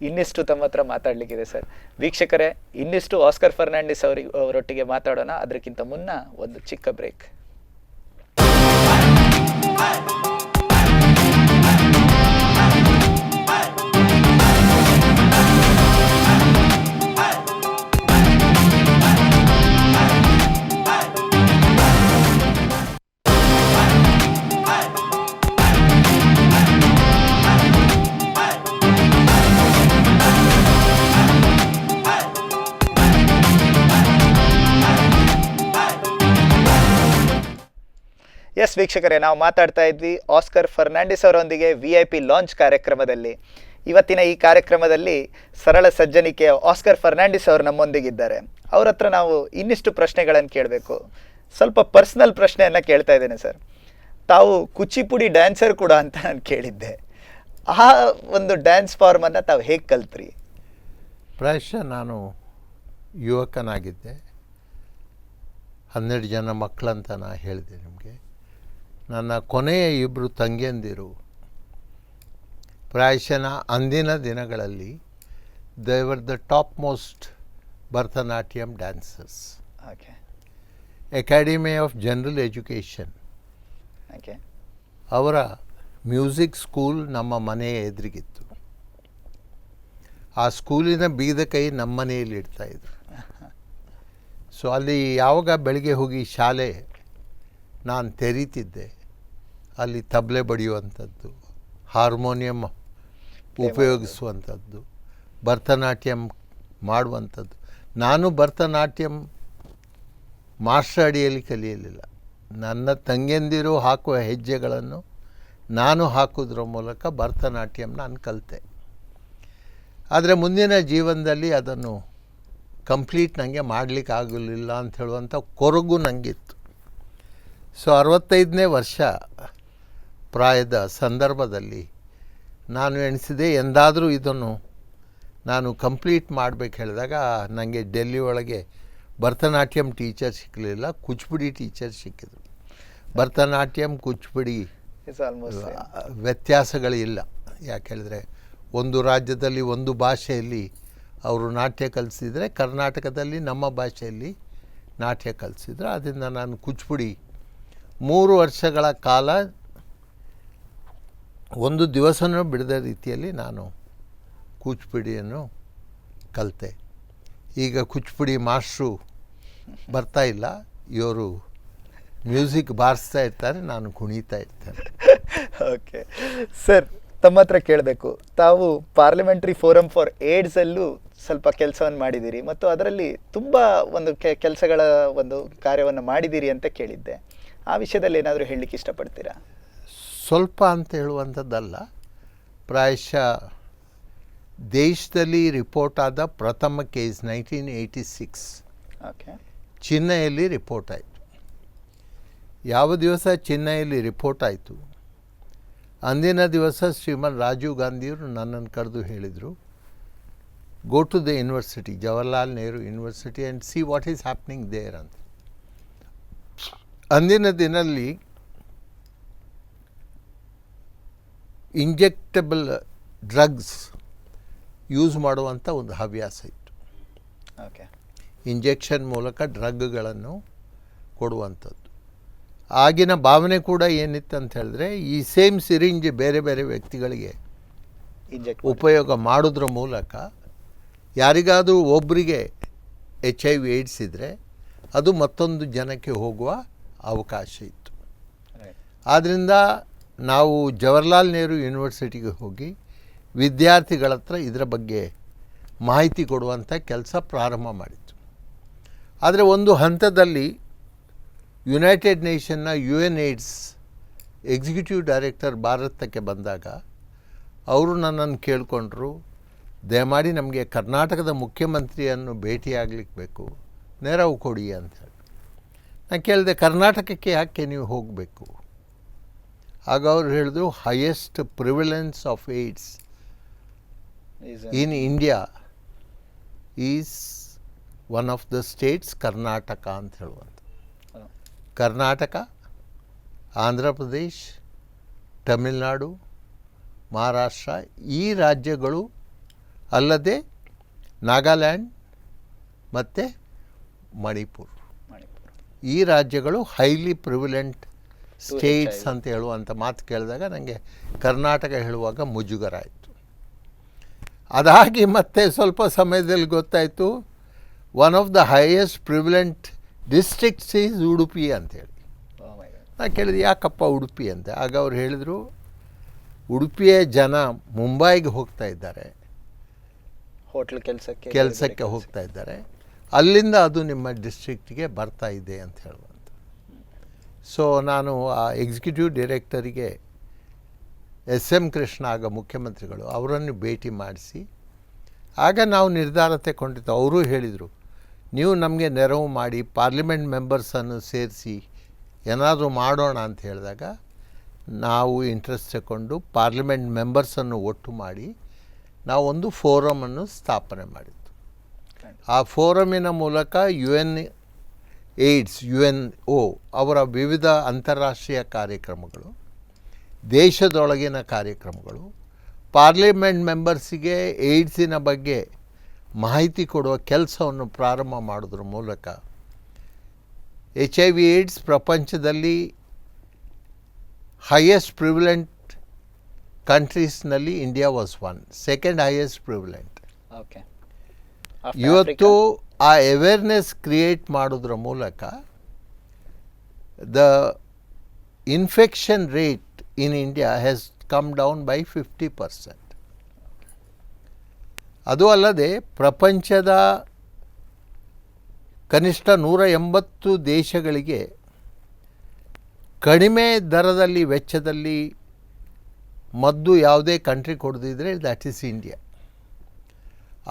ಇನ್ನಿಷ್ಟು ತಮ್ಮ ಹತ್ರ ಮಾತಾಡಲಿಕ್ಕಿದೆ ಸರ್. ವೀಕ್ಷಕರೇ, ಇನ್ನಿಷ್ಟು ಆಸ್ಕರ್ ಫರ್ನಾಂಡಿಸ್ ಅವರೊಟ್ಟಿಗೆ ಮಾತಾಡೋಣ. ಅದಕ್ಕಿಂತ ಮುನ್ನ ಒಂದು ಚಿಕ್ಕ ಬ್ರೇಕ್. ಎಸ್ ವೀಕ್ಷಕರೇ, ನಾವು ಮಾತಾಡ್ತಾ ಇದ್ವಿ ಆಸ್ಕರ್ ಫರ್ನಾಂಡಿಸ್ ಅವರೊಂದಿಗೆ VIP ಲಾಂಚ್ ಕಾರ್ಯಕ್ರಮದಲ್ಲಿ. ಇವತ್ತಿನ ಈ ಕಾರ್ಯಕ್ರಮದಲ್ಲಿ ಸರಳ ಸಜ್ಜನಿಕೆಯ ಆಸ್ಕರ್ ಫರ್ನಾಂಡಿಸ್ ಅವರು ನಮ್ಮೊಂದಿಗಿದ್ದಾರೆ. ಅವ್ರ ಹತ್ರ ನಾವು ಇನ್ನಿಷ್ಟು ಪ್ರಶ್ನೆಗಳನ್ನು ಕೇಳಬೇಕು. ಸ್ವಲ್ಪ ಪರ್ಸ್ನಲ್ ಪ್ರಶ್ನೆಯನ್ನು ಕೇಳ್ತಾ ಇದ್ದೇನೆ ಸರ್. ತಾವು ಕುಚಿಪುಡಿ ಡ್ಯಾನ್ಸರ್ ಕೂಡ ಅಂತ ನಾನು ಕೇಳಿದ್ದೆ. ಆ ಒಂದು ಡ್ಯಾನ್ಸ್ ಫಾರ್ಮನ್ನು ತಾವು ಹೇಗೆ ಕಲ್ತ್ರಿ? ಪ್ರಾಯಶಃ ನಾನು ಯುವಕನಾಗಿದ್ದೆ. 12 ಜನ ಮಕ್ಕಳಂತ ನಾನು ಹೇಳಿದೆ ನಿಮಗೆ. ನನ್ನ ಕೊನೆಯ ಇಬ್ಬರು ತಂಗಿಯಂದಿರು ಪ್ರಾಯಶಃ ಅಂದಿನ ದಿನಗಳಲ್ಲಿ they were the top most Bharatanatyam dancers. Okay academy of general education okay ಅವರ ಮ್ಯೂಸಿಕ್ ಸ್ಕೂಲ್ ನಮ್ಮ ಮನೆಯ ಎದುರಿಗಿತ್ತು. ಆ ಸ್ಕೂಲಿನ ಬೀಗದ ಕೈ ನಮ್ಮ ಮನೆಯಲ್ಲಿ ಇಡ್ತಾಯಿದ್ರು. ಸೊ ಅಲ್ಲಿ ಯಾವಾಗ ಬೆಳಗ್ಗೆ ಹೋಗಿ ಶಾಲೆ ನಾನು ತೆರೀತಿದ್ದೆ, ಅಲ್ಲಿ ತಬಲೆ ಬಡಿಯುವಂಥದ್ದು, ಹಾರ್ಮೋನಿಯಂ ಉಪಯೋಗಿಸುವಂಥದ್ದು, ಭರತನಾಟ್ಯಂ ಮಾಡುವಂಥದ್ದು. ನಾನು ಭರತನಾಟ್ಯಂ ಮಾಸ್ಟರ್ ಅಡಿಯಲ್ಲಿ ಕಲಿಯಲಿಲ್ಲ. ನನ್ನ ತಂಗಿಯಂದಿರು ಹಾಕುವ ಹೆಜ್ಜೆಗಳನ್ನು ನಾನು ಹಾಕೋದ್ರ ಮೂಲಕ ಭರತನಾಟ್ಯಂ ನಾನು ಕಲಿತೆ. ಆದರೆ ಮುಂದಿನ ಜೀವನದಲ್ಲಿ ಅದನ್ನು ಕಂಪ್ಲೀಟ್ ನನಗೆ ಮಾಡಲಿಕ್ಕೆ ಆಗಲಿಲ್ಲ ಅಂತ ಹೇಳುವಂಥ ಕೊರಗು ನನಗಿತ್ತು. ಸೊ 65ನೇ ವರ್ಷ ಪ್ರಾಯದ ಸಂದರ್ಭದಲ್ಲಿ ನಾನು ಎಣಿಸಿದೆ, ಎಂದಾದರೂ ಇದನ್ನು ನಾನು ಕಂಪ್ಲೀಟ್ ಮಾಡಬೇಕು ಹೇಳಿದಾಗ ನನಗೆ ಡೆಲ್ಲಿ ಒಳಗೆ ಭರತನಾಟ್ಯಂ ಟೀಚರ್ ಸಿಕ್ಕಲಿಲ್ಲ, ಕೂಚಿಪುಡಿ ಟೀಚರ್ ಸಿಕ್ಕಿದ್ರು. ಭರತನಾಟ್ಯಂ ಕೂಚಿಪುಡಿ ಇಟ್ಸ್ ಆಲ್ಮೋಸ್ಟ್ ವ್ಯತ್ಯಾಸಗಳಿಲ್ಲ. ಯಾಕೆ ಹೇಳಿದ್ರೆ ಒಂದು ರಾಜ್ಯದಲ್ಲಿ ಒಂದು ಭಾಷೆಯಲ್ಲಿ ಅವರು ನಾಟ್ಯ ಕಲಿಸಿದರೆ, ಕರ್ನಾಟಕದಲ್ಲಿ ನಮ್ಮ ಭಾಷೆಯಲ್ಲಿ ನಾಟ್ಯ ಕಲಿಸಿದ್ರು. ಆದ್ದರಿಂದ ನಾನು ಕೂಚಿಪುಡಿ 3 ವರ್ಷಗಳ ಕಾಲ ಒಂದು ದಿವಸನೂ ಬಿಡದ ರೀತಿಯಲ್ಲಿ ನಾನು ಕೂಚಿಪುಡಿಯನ್ನು ಕಲಿತೆ. ಈಗ ಕೂಚಿಪುಡಿ ಮಾಸ್ಟ್ರು ಬರ್ತಾ ಇಲ್ಲ, ಇವರು ಮ್ಯೂಸಿಕ್ ಬಾರಿಸ್ತಾ ಇರ್ತಾರೆ, ನಾನು ಕುಣಿತಾ ಇರ್ತೇನೆ. ಓಕೆ ಸರ್, ತಮ್ಮ ಹತ್ರ ಕೇಳಬೇಕು, ತಾವು ಪಾರ್ಲಿಮೆಂಟ್ರಿ ಫೋರಮ್ ಫಾರ್ ಏಡ್ಸಲ್ಲೂ ಸ್ವಲ್ಪ ಕೆಲಸವನ್ನು ಮಾಡಿದ್ದೀರಿ ಮತ್ತು ಅದರಲ್ಲಿ ತುಂಬ ಒಂದು ಕೆಲಸಗಳ ಒಂದು ಕಾರ್ಯವನ್ನು ಮಾಡಿದ್ದೀರಿ ಅಂತ ಕೇಳಿದ್ದೆ. ಆ ವಿಷಯದಲ್ಲಿ ಏನಾದರೂ ಹೇಳಲಿಕ್ಕೆ ಇಷ್ಟಪಡ್ತೀರಾ? ಸ್ವಲ್ಪ ಅಂತ ಹೇಳುವಂಥದ್ದಲ್ಲ, ಪ್ರಾಯಶಃ ದೇಶದಲ್ಲಿ ರಿಪೋರ್ಟ್ ಆದ ಪ್ರಥಮ ಕೇಸ್ 1986 ಓಕೆ ಚೆನ್ನೈಯಲ್ಲಿ ರಿಪೋರ್ಟ್ ಆಯಿತು. ಯಾವ ದಿವಸ ಚೆನ್ನೈಯಲ್ಲಿ ರಿಪೋರ್ಟ್ ಆಯಿತು, ಅಂದಿನ ದಿವಸ ಶ್ರೀಮನ್ ರಾಜೀವ್ ಗಾಂಧಿಯವರು ನನ್ನನ್ನು ಕರೆದು ಹೇಳಿದರು, go to the university, Jawaharlal Nehru university and see what is happening there ಅಂತ. ಅಂದಿನ ದಿನಲ್ಲಿ ಇಂಜೆಕ್ಟಬಲ್ ಡ್ರಗ್ಸ್ ಯೂಸ್ ಮಾಡುವಂಥ ಒಂದು ಹವ್ಯಾಸ ಇತ್ತು. ಓಕೆ ಇಂಜೆಕ್ಷನ್ ಮೂಲಕ ಡ್ರಗ್ಗಳನ್ನು ಕೊಡುವಂಥದ್ದು. ಆಗಿನ ಭಾವನೆ ಕೂಡ ಏನಿತ್ತು ಅಂತ ಹೇಳಿದ್ರೆ, ಈ ಸೇಮ್ ಸಿರಿಂಜ್ ಬೇರೆ ಬೇರೆ ವ್ಯಕ್ತಿಗಳಿಗೆ ಇಂಜೆಕ್ಟ್ ಉಪಯೋಗ ಮಾಡೋದ್ರ ಮೂಲಕ ಯಾರಿಗಾದರೂ ಒಬ್ಬರಿಗೆ HIV ಏಡ್ಸ್ ಇದ್ದರೆ ಅದು ಮತ್ತೊಂದು ಜನಕ್ಕೆ ಹೋಗುವ ಅವಕಾಶ ಇತ್ತು. ಆದ್ದರಿಂದ ನಾವು ಜವಾಹರ್ಲಾಲ್ ನೆಹರು ಯೂನಿವರ್ಸಿಟಿಗೆ ಹೋಗಿ ವಿದ್ಯಾರ್ಥಿಗಳ ಹತ್ರ ಇದರ ಬಗ್ಗೆ ಮಾಹಿತಿ ಕೊಡುವಂಥ ಕೆಲಸ ಪ್ರಾರಂಭ ಮಾಡಿತ್ತು. ಆದರೆ ಒಂದು ಹಂತದಲ್ಲಿ ಯುನೈಟೆಡ್ ನೇಷನ್ನ UN ಏಡ್ಸ್ ಎಕ್ಸಿಕ್ಯೂಟಿವ್ ಡೈರೆಕ್ಟರ್ ಭಾರತಕ್ಕೆ ಬಂದಾಗ ಅವರು ನನ್ನನ್ನು ಕೇಳಿಕೊಂಡ್ರು, ದಯಮಾಡಿ ನಮಗೆ ಕರ್ನಾಟಕದ ಮುಖ್ಯಮಂತ್ರಿಯನ್ನು ಭೇಟಿಯಾಗಲಿಕ್ಕೆ ಬೇಕು, ನೆರವು ಕೊಡಿ ಅಂತ ಹೇಳಿ. ನಾನು ಕೇಳಿದೆ, ಕರ್ನಾಟಕಕ್ಕೆ ಯಾಕೆ ನೀವು ಹೋಗಬೇಕು? ಆಗ ಅವರು ಹೇಳಿದ್ರು, highest prevalence of AIDS in India is one of the States Karnataka ಅಂತ ಹೇಳುವಂಥ. ಕರ್ನಾಟಕ, ಆಂಧ್ರ ಪ್ರದೇಶ್, ತಮಿಳುನಾಡು, ಮಹಾರಾಷ್ಟ್ರ ಈ ರಾಜ್ಯಗಳು ಅಲ್ಲದೆ ನಾಗಾಲ್ಯಾಂಡ್ ಮತ್ತು ಮಣಿಪುರ, ಈ ರಾಜ್ಯಗಳು ಹೈಲಿ ಪ್ರಿವಿಲೆಂಟ್ ಸ್ಟೇಟ್ಸ್ ಅಂತ ಹೇಳುವಂಥ ಮಾತು ಕೇಳಿದಾಗ ನನಗೆ ಕರ್ನಾಟಕ ಹೇಳುವಾಗ ಮುಜುಗರ ಆಯಿತು. ಅದಾಗಿ ಮತ್ತೆ ಸ್ವಲ್ಪ ಸಮಯದಲ್ಲಿ ಗೊತ್ತಾಯಿತು, one of the highest ಪ್ರಿವಿಲೆಂಟ್ districts is Udupi ಅಂಥೇಳಿ. ನಾನು ಕೇಳಿದೆ, ಯಾಕಪ್ಪ ಉಡುಪಿ ಅಂತ. ಆಗ ಅವ್ರು ಹೇಳಿದರು, ಉಡುಪಿಯ ಜನ ಮುಂಬೈಗೆ ಹೋಗ್ತಾ ಇದ್ದಾರೆ, ಹೋಟ್ಲ್ ಕೆಲಸಕ್ಕೆ ಹೋಗ್ತಾ ಇದ್ದಾರೆ, ಅಲ್ಲಿಂದ ಅದು ನಿಮ್ಮ ಡಿಸ್ಟ್ರಿಕ್ಟಿಗೆ ಬರ್ತಾ ಇದೆ ಅಂತ ಹೇಳುವಂಥ. ಸೊ ನಾನು ಆ ಎಕ್ಸಿಕ್ಯೂಟಿವ್ ಡೈರೆಕ್ಟರಿಗೆ SM ಕೃಷ್ಣ, ಆಗ ಮುಖ್ಯಮಂತ್ರಿಗಳು, ಅವರನ್ನು ಭೇಟಿ ಮಾಡಿಸಿ ಆಗ ನಾವು ನಿರ್ಧಾರ ತಗೊಂಡಿದ್ದು. ಅವರು ಹೇಳಿದರು, ನೀವು ನಮಗೆ ನೆರವು ಮಾಡಿ ಪಾರ್ಲಿಮೆಂಟ್ ಮೆಂಬರ್ಸನ್ನು ಸೇರಿಸಿ ಏನಾದರೂ ಮಾಡೋಣ ಅಂತ ಹೇಳಿದಾಗ ನಾವು ಇಂಟ್ರೆಸ್ಟ್ ತಗೊಂಡು ಪಾರ್ಲಿಮೆಂಟ್ ಮೆಂಬರ್ಸನ್ನು ಒಟ್ಟು ಮಾಡಿ ನಾವು ಒಂದು ಫೋರಮನ್ನು ಸ್ಥಾಪನೆ ಮಾಡಿದ್ದು. ಆ ಫೋರಮಿನ ಮೂಲಕ ಏಡ್ಸ್ UNO ಅವರ ವಿವಿಧ ಅಂತಾರಾಷ್ಟ್ರೀಯ ಕಾರ್ಯಕ್ರಮಗಳು, ದೇಶದೊಳಗಿನ ಕಾರ್ಯಕ್ರಮಗಳು, ಪಾರ್ಲಿಮೆಂಟ್ ಮೆಂಬರ್ಸಿಗೆ ಏಡ್ಸಿನ ಬಗ್ಗೆ ಮಾಹಿತಿ ಕೊಡುವ ಕೆಲಸವನ್ನು ಪ್ರಾರಂಭ ಮಾಡೋದ್ರ ಮೂಲಕ HIV ಏಡ್ಸ್ ಪ್ರಪಂಚದಲ್ಲಿ ಹೈಯೆಸ್ಟ್ ಪ್ರಿವಿಲೆಂಟ್ ಕಂಟ್ರೀಸ್ನಲ್ಲಿ India was one, second highest prevalent. Okay. ಇವತ್ತು ಆ ಅವೇರ್ನೆಸ್ ಕ್ರಿಯೇಟ್ ಮಾಡೋದ್ರ ಮೂಲಕ the infection rate in India has come down by 50%. ಅದು ಅಲ್ಲದೆ ಪ್ರಪಂಚದ ಕನಿಷ್ಠ 180 ದೇಶಗಳಿಗೆ ಕಡಿಮೆ ದರದಲ್ಲಿ ವೆಚ್ಚದಲ್ಲಿ ಮದ್ದು ಯಾವುದೇ ಕಂಟ್ರಿ ಕೊಡದಿದ್ದರೆ ದ್ಯಾಟ್ ಈಸ್ ಇಂಡಿಯಾ.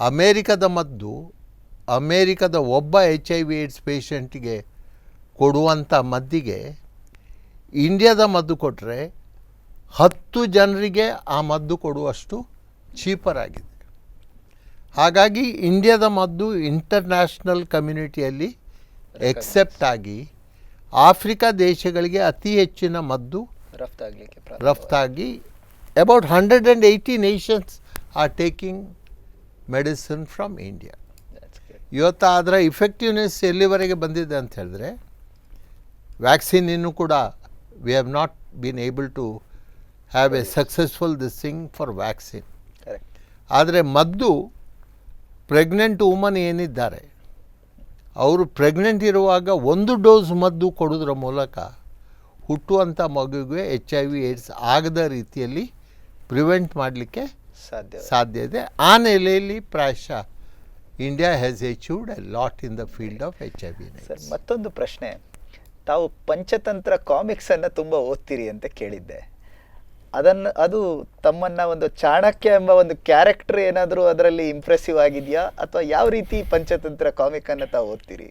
ಅಮೇರಿಕದ ಮದ್ದು, ಅಮೇರಿಕದ ಒಬ್ಬ HIV ಏಡ್ಸ್ ಪೇಷಂಟಿಗೆ ಕೊಡುವಂಥ ಮದ್ದಿಗೆ ಇಂಡಿಯಾದ ಮದ್ದು ಕೊಟ್ಟರೆ 10 ಜನರಿಗೆ ಆ ಮದ್ದು ಕೊಡುವಷ್ಟು ಚೀಪರ್ ಆಗಿದೆ. ಹಾಗಾಗಿ ಇಂಡಿಯಾದ ಮದ್ದು ಇಂಟರ್ನ್ಯಾಷನಲ್ ಕಮ್ಯುನಿಟಿಯಲ್ಲಿ ಎಕ್ಸೆಪ್ಟ್ ಆಗಿ ಆಫ್ರಿಕಾ ದೇಶಗಳಿಗೆ ಅತಿ ಹೆಚ್ಚಿನ ಮದ್ದು ರಫ್ತಾಗಿ about 180 nations are taking medicine from India. ಇವತ್ತು ಅದರ ಇಫೆಕ್ಟಿವ್ನೆಸ್ ಎಲ್ಲಿವರೆಗೆ ಬಂದಿದೆ ಅಂತ ಹೇಳಿದ್ರೆ, ವ್ಯಾಕ್ಸಿನ್ ಇನ್ನೂ ಕೂಡ we have not been able to have a successful this thing for vaccine. ಆದರೆ ಮದ್ದು ಪ್ರೆಗ್ನೆಂಟ್ ವುಮನ್ ಏನಿದ್ದಾರೆ ಅವರು ಪ್ರೆಗ್ನೆಂಟ್ ಇರುವಾಗ 1 ಡೋಸ್ ಮದ್ದು ಕೊಡೋದ್ರ ಮೂಲಕ ಹುಟ್ಟುವಂಥ ಮಗುವಿಗೆ HIV ಏಡ್ಸ್ ಆಗದ ರೀತಿಯಲ್ಲಿ ಪ್ರಿವೆಂಟ್ ಮಾಡಲಿಕ್ಕೆ ಸಾಧ್ಯ ಇದೆ. ಆ ನೆಲೆಯಲ್ಲಿ ಪ್ರಾಯಶಃ India has achieved A lot in the field of HIV. Sir, ಮತ್ತೊಂದು ಪ್ರಶ್ನೆ. ತಾವು ಪಂಚತಂತ್ರ ಕಾಮಿಕ್ಸನ್ನು ತುಂಬ ಓದ್ತೀರಿ ಅಂತ ಕೇಳಿದ್ದೆ. ಅದು ತಮ್ಮನ್ನು ಒಂದು ಚಾಣಕ್ಯ ಎಂಬ ಒಂದು ಕ್ಯಾರೆಕ್ಟರ್ ಏನಾದರೂ ಅದರಲ್ಲಿ ಇಂಪ್ರೆಸಿವ್ ಆಗಿದೆಯಾ, ಅಥವಾ ಯಾವ ರೀತಿ ಪಂಚತಂತ್ರ ಕಾಮಿಕನ್ನು ತಾವು ಓದ್ತೀರಿ?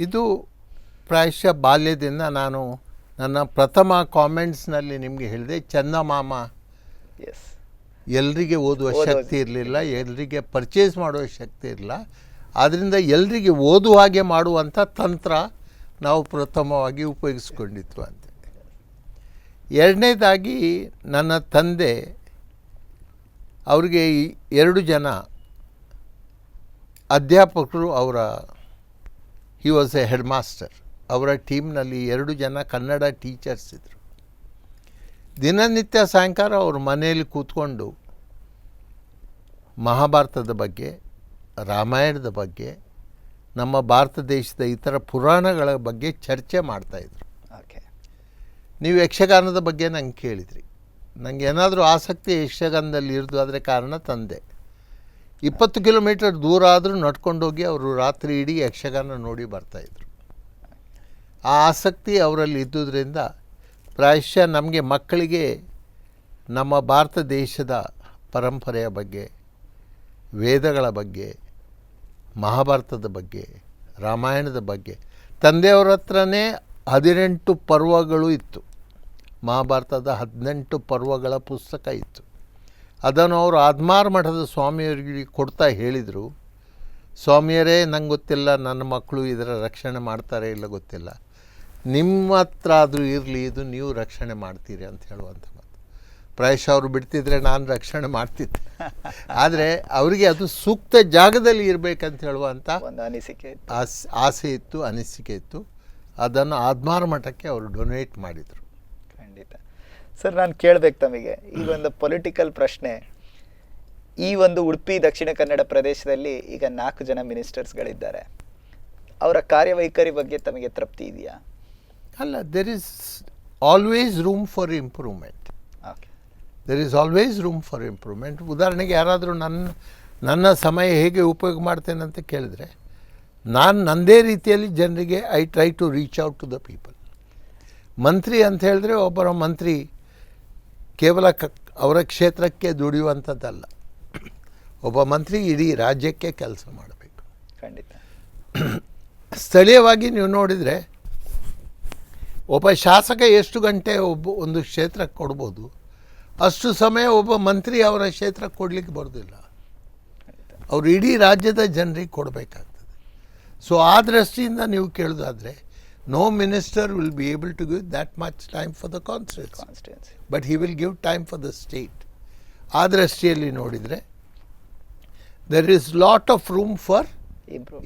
ಇದು ಪ್ರಾಯಶಃ ಬಾಲ್ಯದಿಂದ ನಾನು ನನ್ನ ಪ್ರಥಮ ಕಾಮೆಂಟ್ಸ್ನಲ್ಲಿ ನಿಮಗೆ ಹೇಳಿದೆ, ಚಂದಮಾಮ ಎಲ್ರಿಗೆ ಓದುವ ಶಕ್ತಿ ಇರಲಿಲ್ಲ, ಎಲ್ರಿಗೆ ಪರ್ಚೇಸ್ ಮಾಡುವ ಶಕ್ತಿ ಇರಲಿಲ್ಲ. ಆದ್ದರಿಂದ ಎಲ್ರಿಗೆ ಓದುವ ಹಾಗೆ ಮಾಡುವಂಥ ತಂತ್ರ ನಾವು ಪ್ರಥಮವಾಗಿ ಉಪಯೋಗಿಸ್ಕೊಂಡಿತ್ತು ಅಂತ. ಎರಡನೇದಾಗಿ ನನ್ನ ತಂದೆ ಅವರಿಗೆ 2 ಜನ ಅಧ್ಯಾಪಕರು, he was A head master. ಅವರ ಟೀಮ್ನಲ್ಲಿ 2 ಜನ ಕನ್ನಡ ಟೀಚರ್ಸ್ ಇದ್ದರು. ದಿನನಿತ್ಯ ಸಾಯಂಕಾಲ ಅವ್ರ ಮನೆಯಲ್ಲಿ ಕೂತ್ಕೊಂಡು ಮಹಾಭಾರತದ ಬಗ್ಗೆ, ರಾಮಾಯಣದ ಬಗ್ಗೆ, ನಮ್ಮ ಭಾರತ ದೇಶದ ಇತರ ಪುರಾಣಗಳ ಬಗ್ಗೆ ಚರ್ಚೆ ಮಾಡ್ತಾಯಿದ್ರು. ನೀವು ಯಕ್ಷಗಾನದ ಬಗ್ಗೆ ನಂಗೆ ಕೇಳಿದ್ರಿ. ನನಗೆ ಏನಾದರೂ ಆಸಕ್ತಿ ಯಕ್ಷಗಾನದಲ್ಲಿ ಇರೋದು, ಆದರೆ ಕಾರಣ ತಂದೆ 20 ಕಿಲೋಮೀಟರ್ ದೂರ ಆದರೂ ನಡ್ಕೊಂಡೋಗಿ ಅವರು ರಾತ್ರಿ ಇಡೀ ಯಕ್ಷಗಾನ ನೋಡಿ ಬರ್ತಾಯಿದ್ರು. ಆ ಆಸಕ್ತಿ ಅವರಲ್ಲಿ ಇದ್ದುದರಿಂದ ಪ್ರಾಯಶಃ ನಮಗೆ ಮಕ್ಕಳಿಗೆ ನಮ್ಮ ಭಾರತ ದೇಶದ ಪರಂಪರೆಯ ಬಗ್ಗೆ, ವೇದಗಳ ಬಗ್ಗೆ, ಮಹಾಭಾರತದ ಬಗ್ಗೆ, ರಾಮಾಯಣದ ಬಗ್ಗೆ, ತಂದೆಯವರ ಹತ್ರನೇ 18 ಪರ್ವಗಳು ಇತ್ತು. ಮಹಾಭಾರತದ 18 ಪರ್ವಗಳ ಪುಸ್ತಕ ಇತ್ತು. ಅದನ್ನು ಅವರು ಆದ್ಮಾರ್ ಮಠದ ಸ್ವಾಮಿಯವರಿಗೆ ಕೊಡ್ತಾ ಹೇಳಿದರು, ಸ್ವಾಮಿಯರೇ, ನಂಗೆ ಗೊತ್ತಿಲ್ಲ, ನನ್ನ ಮಕ್ಕಳು ಇದರ ರಕ್ಷಣೆ ಮಾಡ್ತಾರೆ ಇಲ್ಲ ಗೊತ್ತಿಲ್ಲ, ನಿಮ್ಮ ಹತ್ರ ಆದರೂ ಇರಲಿ, ಇದು ನೀವು ರಕ್ಷಣೆ ಮಾಡ್ತೀರಿ ಅಂತ ಹೇಳುವಂಥ ಮಾತು. ಪ್ರಾಯಶಃ ಅವರು ಬಿಡ್ತಿದ್ರೆ ನಾನು ರಕ್ಷಣೆ ಮಾಡ್ತಿದ್ದೆ. ಆದರೆ ಅವರಿಗೆ ಅದು ಸೂಕ್ತ ಜಾಗದಲ್ಲಿ ಇರಬೇಕಂತ ಹೇಳುವಂಥ ಒಂದು ಅನಿಸಿಕೆ, ಆಸೆ ಇತ್ತು, ಅನಿಸಿಕೆ ಇತ್ತು. ಅದನ್ನು ಆದ್ಮಾರ್ ಮಠಕ್ಕೆ ಅವರು ಡೊನೇಟ್ ಮಾಡಿದರು. ಖಂಡಿತ. ಸರ್, ನಾನು ಕೇಳಬೇಕು ತಮಗೆ ಈಗ ಒಂದು ಪೊಲಿಟಿಕಲ್ ಪ್ರಶ್ನೆ. ಈ ಒಂದು ಉಡುಪಿ ದಕ್ಷಿಣ ಕನ್ನಡ ಪ್ರದೇಶದಲ್ಲಿ ಈಗ 4 ಜನ ಮಿನಿಸ್ಟರ್ಸ್ಗಳಿದ್ದಾರೆ. ಅವರ ಕಾರ್ಯವೈಖರಿ ಬಗ್ಗೆ ತಮಗೆ ತೃಪ್ತಿ ಇದೆಯಾ? ಅಲ್ಲ, there is always room for improvement. There is always room for improvement. ಉದಾಹರಣೆಗೆ ಯಾರಾದರೂ ನನ್ನ ಸಮಯ ಹೇಗೆ ಉಪಯೋಗ ಮಾಡ್ತೇನೆ ಅಂತ ಕೇಳಿದ್ರೆ, ನಾನು ನನ್ನದೇ ರೀತಿಯಲ್ಲಿ ಜನರಿಗೆ I try to reach out to the people. ಮಂತ್ರಿ ಅಂತ ಹೇಳಿದ್ರೆ ಒಬ್ಬರ ಮಂತ್ರಿ ಕೇವಲ ಅವರ ಕ್ಷೇತ್ರಕ್ಕೆ ದುಡಿಯುವಂಥದ್ದಲ್ಲ. ಒಬ್ಬ ಮಂತ್ರಿ ಇಡೀ ರಾಜ್ಯಕ್ಕೆ ಕೆಲಸ ಮಾಡಬೇಕು. ಖಂಡಿತ. ಸ್ಥಳೀಯವಾಗಿ ನೀವು ನೋಡಿದರೆ ಒಬ್ಬ ಶಾಸಕ ಎಷ್ಟು ಗಂಟೆ ಒಂದು ಕ್ಷೇತ್ರಕ್ಕೆ ಕೊಡ್ಬೋದು, ಅಷ್ಟು ಸಮಯ ಒಬ್ಬ ಮಂತ್ರಿ ಅವರ ಕ್ಷೇತ್ರಕ್ಕೆ ಕೊಡಲಿಕ್ಕೆ ಬರೋದಿಲ್ಲ. ಅವರು ಇಡೀ ರಾಜ್ಯದ ಜನರಿಗೆ ಕೊಡಬೇಕಾಗ್ತದೆ. ಸೊ ಆ ದೃಷ್ಟಿಯಿಂದ ನೀವು ಕೇಳೋದಾದರೆ no minister will be able to give that much time for the constituency but he will give time for the state. ಆ ದೃಷ್ಟಿಯಲ್ಲಿ ನೋಡಿದರೆ there is lot of room for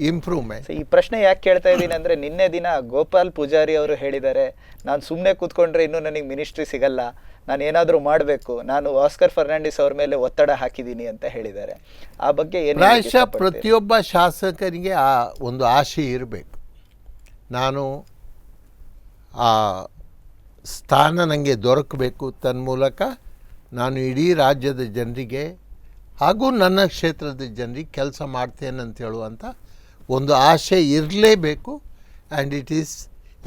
improvement. ಈ ಪ್ರಶ್ನೆ ಯಾಕೆ ಕೇಳ್ತಾ ಇದ್ದೀನಿ ಅಂದರೆ ನಿನ್ನೆ ದಿನ ಗೋಪಾಲ್ ಪೂಜಾರಿ ಅವರು ಹೇಳಿದ್ದಾರೆ, ನಾನು ಸುಮ್ಮನೆ ಕೂತ್ಕೊಂಡ್ರೆ ಇನ್ನೂ ನನಗೆ ಮಿನಿಸ್ಟ್ರಿ ಸಿಗಲ್ಲ, ನಾನು ಏನಾದರೂ ಮಾಡಬೇಕು, ನಾನು ಆಸ್ಕರ್ ಫರ್ನಾಂಡಿಸ್ ಅವ್ರ ಮೇಲೆ ಒತ್ತಡ ಹಾಕಿದ್ದೀನಿ ಅಂತ ಹೇಳಿದ್ದಾರೆ. ಆ ಬಗ್ಗೆ ಏನು ಪ್ರಾಯಶಃ ಪ್ರತಿಯೊಬ್ಬ ಶಾಸಕರಿಗೆ ಆ ಒಂದು ಆಶೆ ಇರಬೇಕು. ನಾನು ಆ ಸ್ಥಾನ ನನಗೆ ದೊರಕಬೇಕು, ತನ್ಮೂಲಕ ನಾನು ಇಡೀ ರಾಜ್ಯದ ಜನರಿಗೆ ಹಾಗೂ ನನ್ನ ಕ್ಷೇತ್ರದ ಜನರಿಗೆ ಕೆಲಸ ಮಾಡ್ತೇನೆ ಅಂತ ಹೇಳುವಂಥ ಒಂದು ಆಶೆ ಇರಲೇಬೇಕು. And it is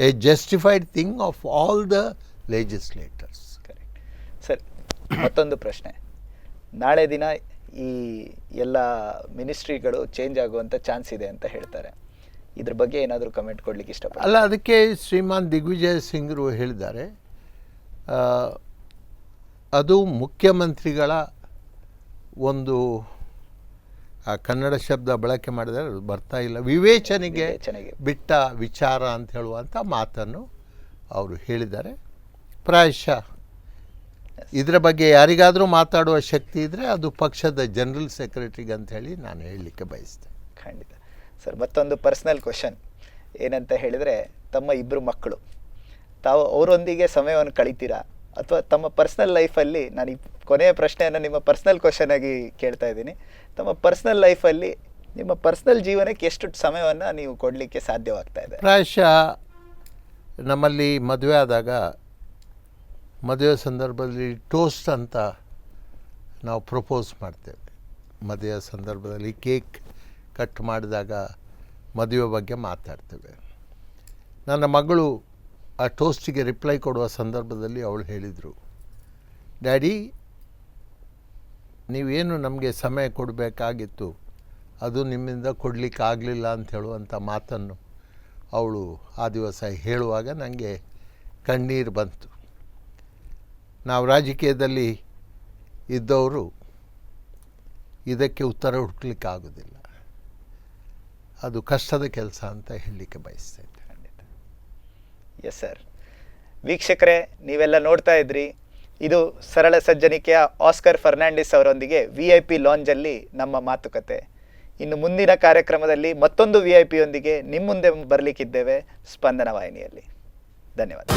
A justified thing of all the legislators. Correct sir. ಮತ್ತೊಂದು ಪ್ರಶ್ನೆ, ನಾಳೆ ದಿನ ಈ ಎಲ್ಲ ಮಿನಿಸ್ಟ್ರಿಗಳು ಚೇಂಜ್ ಆಗುವಂಥ ಚಾನ್ಸ್ ಇದೆ ಅಂತ ಹೇಳ್ತಾರೆ. ಇದ್ರ ಬಗ್ಗೆ ಏನಾದರೂ ಕಮೆಂಟ್ ಕೊಡ್ಲಿಕ್ಕೆ ಇಷ್ಟಪಡ್ತೀನಿ. ಅಲ್ಲ, ಅದಕ್ಕೆ ಶ್ರೀಮಾನ್ ದಿಗ್ವಿಜಯ್ ಸಿಂಗ್ರು ಹೇಳಿದ್ದಾರೆ, ಅದು ಮುಖ್ಯಮಂತ್ರಿಗಳ ಒಂದು ಕನ್ನಡ ಶಬ್ದ ಬಳಕೆ ಮಾಡಿದರೆ ಅದು ಬರ್ತಾ ಇಲ್ಲ, ವಿವೇಚನೆಗೆ ಬಿಟ್ಟ ವಿಚಾರ ಅಂತ ಹೇಳುವಂಥ ಮಾತನ್ನು ಅವರು ಹೇಳಿದ್ದಾರೆ. ಪ್ರಾಯಶಃ ಇದರ ಬಗ್ಗೆ ಯಾರಿಗಾದರೂ ಮಾತಾಡುವ ಶಕ್ತಿ ಇದ್ದರೆ ಅದು ಪಕ್ಷದ ಜನರಲ್ ಸೆಕ್ರೆಟರಿಗೆ ಅಂತ ಹೇಳಿ ನಾನು ಹೇಳಲಿಕ್ಕೆ ಬಯಸ್ತೇನೆ. ಖಂಡಿತ ಸರ್. ಮತ್ತೊಂದು ಪರ್ಸ್ನಲ್ ಕ್ವಶನ್ ಏನಂತ ಹೇಳಿದರೆ, ತಮ್ಮ ಇಬ್ಬರು ಮಕ್ಕಳು, ತಾವು ಅವರೊಂದಿಗೆ ಸಮಯವನ್ನು ಕಳಿತೀರಾ ಅಥವಾ ತಮ್ಮ ಪರ್ಸ್ನಲ್ ಲೈಫಲ್ಲಿ, ನಾನು ಈ ಕೊನೆಯ ಪ್ರಶ್ನೆಯನ್ನು ನಿಮ್ಮ ಪರ್ಸ್ನಲ್ ಕ್ವಶನ್ ಆಗಿ ಕೇಳ್ತಾ ಇದ್ದೀನಿ, ತಮ್ಮ ಪರ್ಸ್ನಲ್ ಲೈಫಲ್ಲಿ ನಿಮ್ಮ ಪರ್ಸ್ನಲ್ ಜೀವನಕ್ಕೆ ಎಷ್ಟು ಸಮಯವನ್ನು ನೀವು ಕೊಡಲಿಕ್ಕೆ ಸಾಧ್ಯವಾಗ್ತಾ ಇದೆ? ಪ್ರಾಯಶಃ ನಮ್ಮಲ್ಲಿ ಮದುವೆ ಆದಾಗ, ಮದುವೆ ಸಂದರ್ಭದಲ್ಲಿ ಟೋಸ್ಟ್ ಅಂತ ನಾವು ಪ್ರಪೋಸ್ ಮಾಡ್ತೇವೆ. ಮದುವೆಯ ಸಂದರ್ಭದಲ್ಲಿ ಕೇಕ್ ಕಟ್ ಮಾಡಿದಾಗ ಮದುವೆ ಬಗ್ಗೆ ಮಾತಾಡ್ತೇವೆ. ನನ್ನ ಮಗಳು ಆ ಟೋಸ್ಟಿಗೆ ರಿಪ್ಲೈ ಕೊಡುವ ಸಂದರ್ಭದಲ್ಲಿ ಅವಳು ಹೇಳಿದರು, ಡ್ಯಾಡಿ ನೀವೇನು ನಮಗೆ ಸಮಯ ಕೊಡಬೇಕಾಗಿತ್ತು ಅದು ನಿಮ್ಮಿಂದ ಕೊಡಲಿಕ್ಕೆ ಆಗಲಿಲ್ಲ ಅಂತ ಹೇಳುವಂಥ ಮಾತನ್ನು ಅವಳು ಆ ದಿವಸ ಹೇಳುವಾಗ ನನಗೆ ಕಣ್ಣೀರು ಬಂತು. ನಾವು ರಾಜಕೀಯದಲ್ಲಿ ಇದ್ದವರು ಇದಕ್ಕೆ ಉತ್ತರ ಹುಡುಕ್ಲಿಕ್ಕೆ ಆಗೋದಿಲ್ಲ, ಅದು ಕಷ್ಟದ ಕೆಲಸ ಅಂತ ಹೇಳಲಿಕ್ಕೆ ಬಯಸ್ತೇನೆ. Yes sir. ವೀಕ್ಷಕರೇ, ನೀವೆಲ್ಲ ನೋಡ್ತಾ ಇದ್ರಿ, ಇದು ಸರಳ ಸಜ್ಜನಿಕೆಯ ಆಸ್ಕರ್ ಫರ್ನಾಂಡಿಸ್ ಅವರೊಂದಿಗೆ VIP ಲಾಂಜಲ್ಲಿ ನಮ್ಮ ಮಾತುಕತೆ. ಇನ್ನು ಮುಂದಿನ ಕಾರ್ಯಕ್ರಮದಲ್ಲಿ ಮತ್ತೊಂದು VIP ಯೊಂದಿಗೆ ನಿಮ್ಮ ಮುಂದೆ ಬರಲಿಕ್ಕಿದ್ದೇವೆ ಸ್ಪಂದನ ವಾಹಿನಿಯಲ್ಲಿ. ಧನ್ಯವಾದ.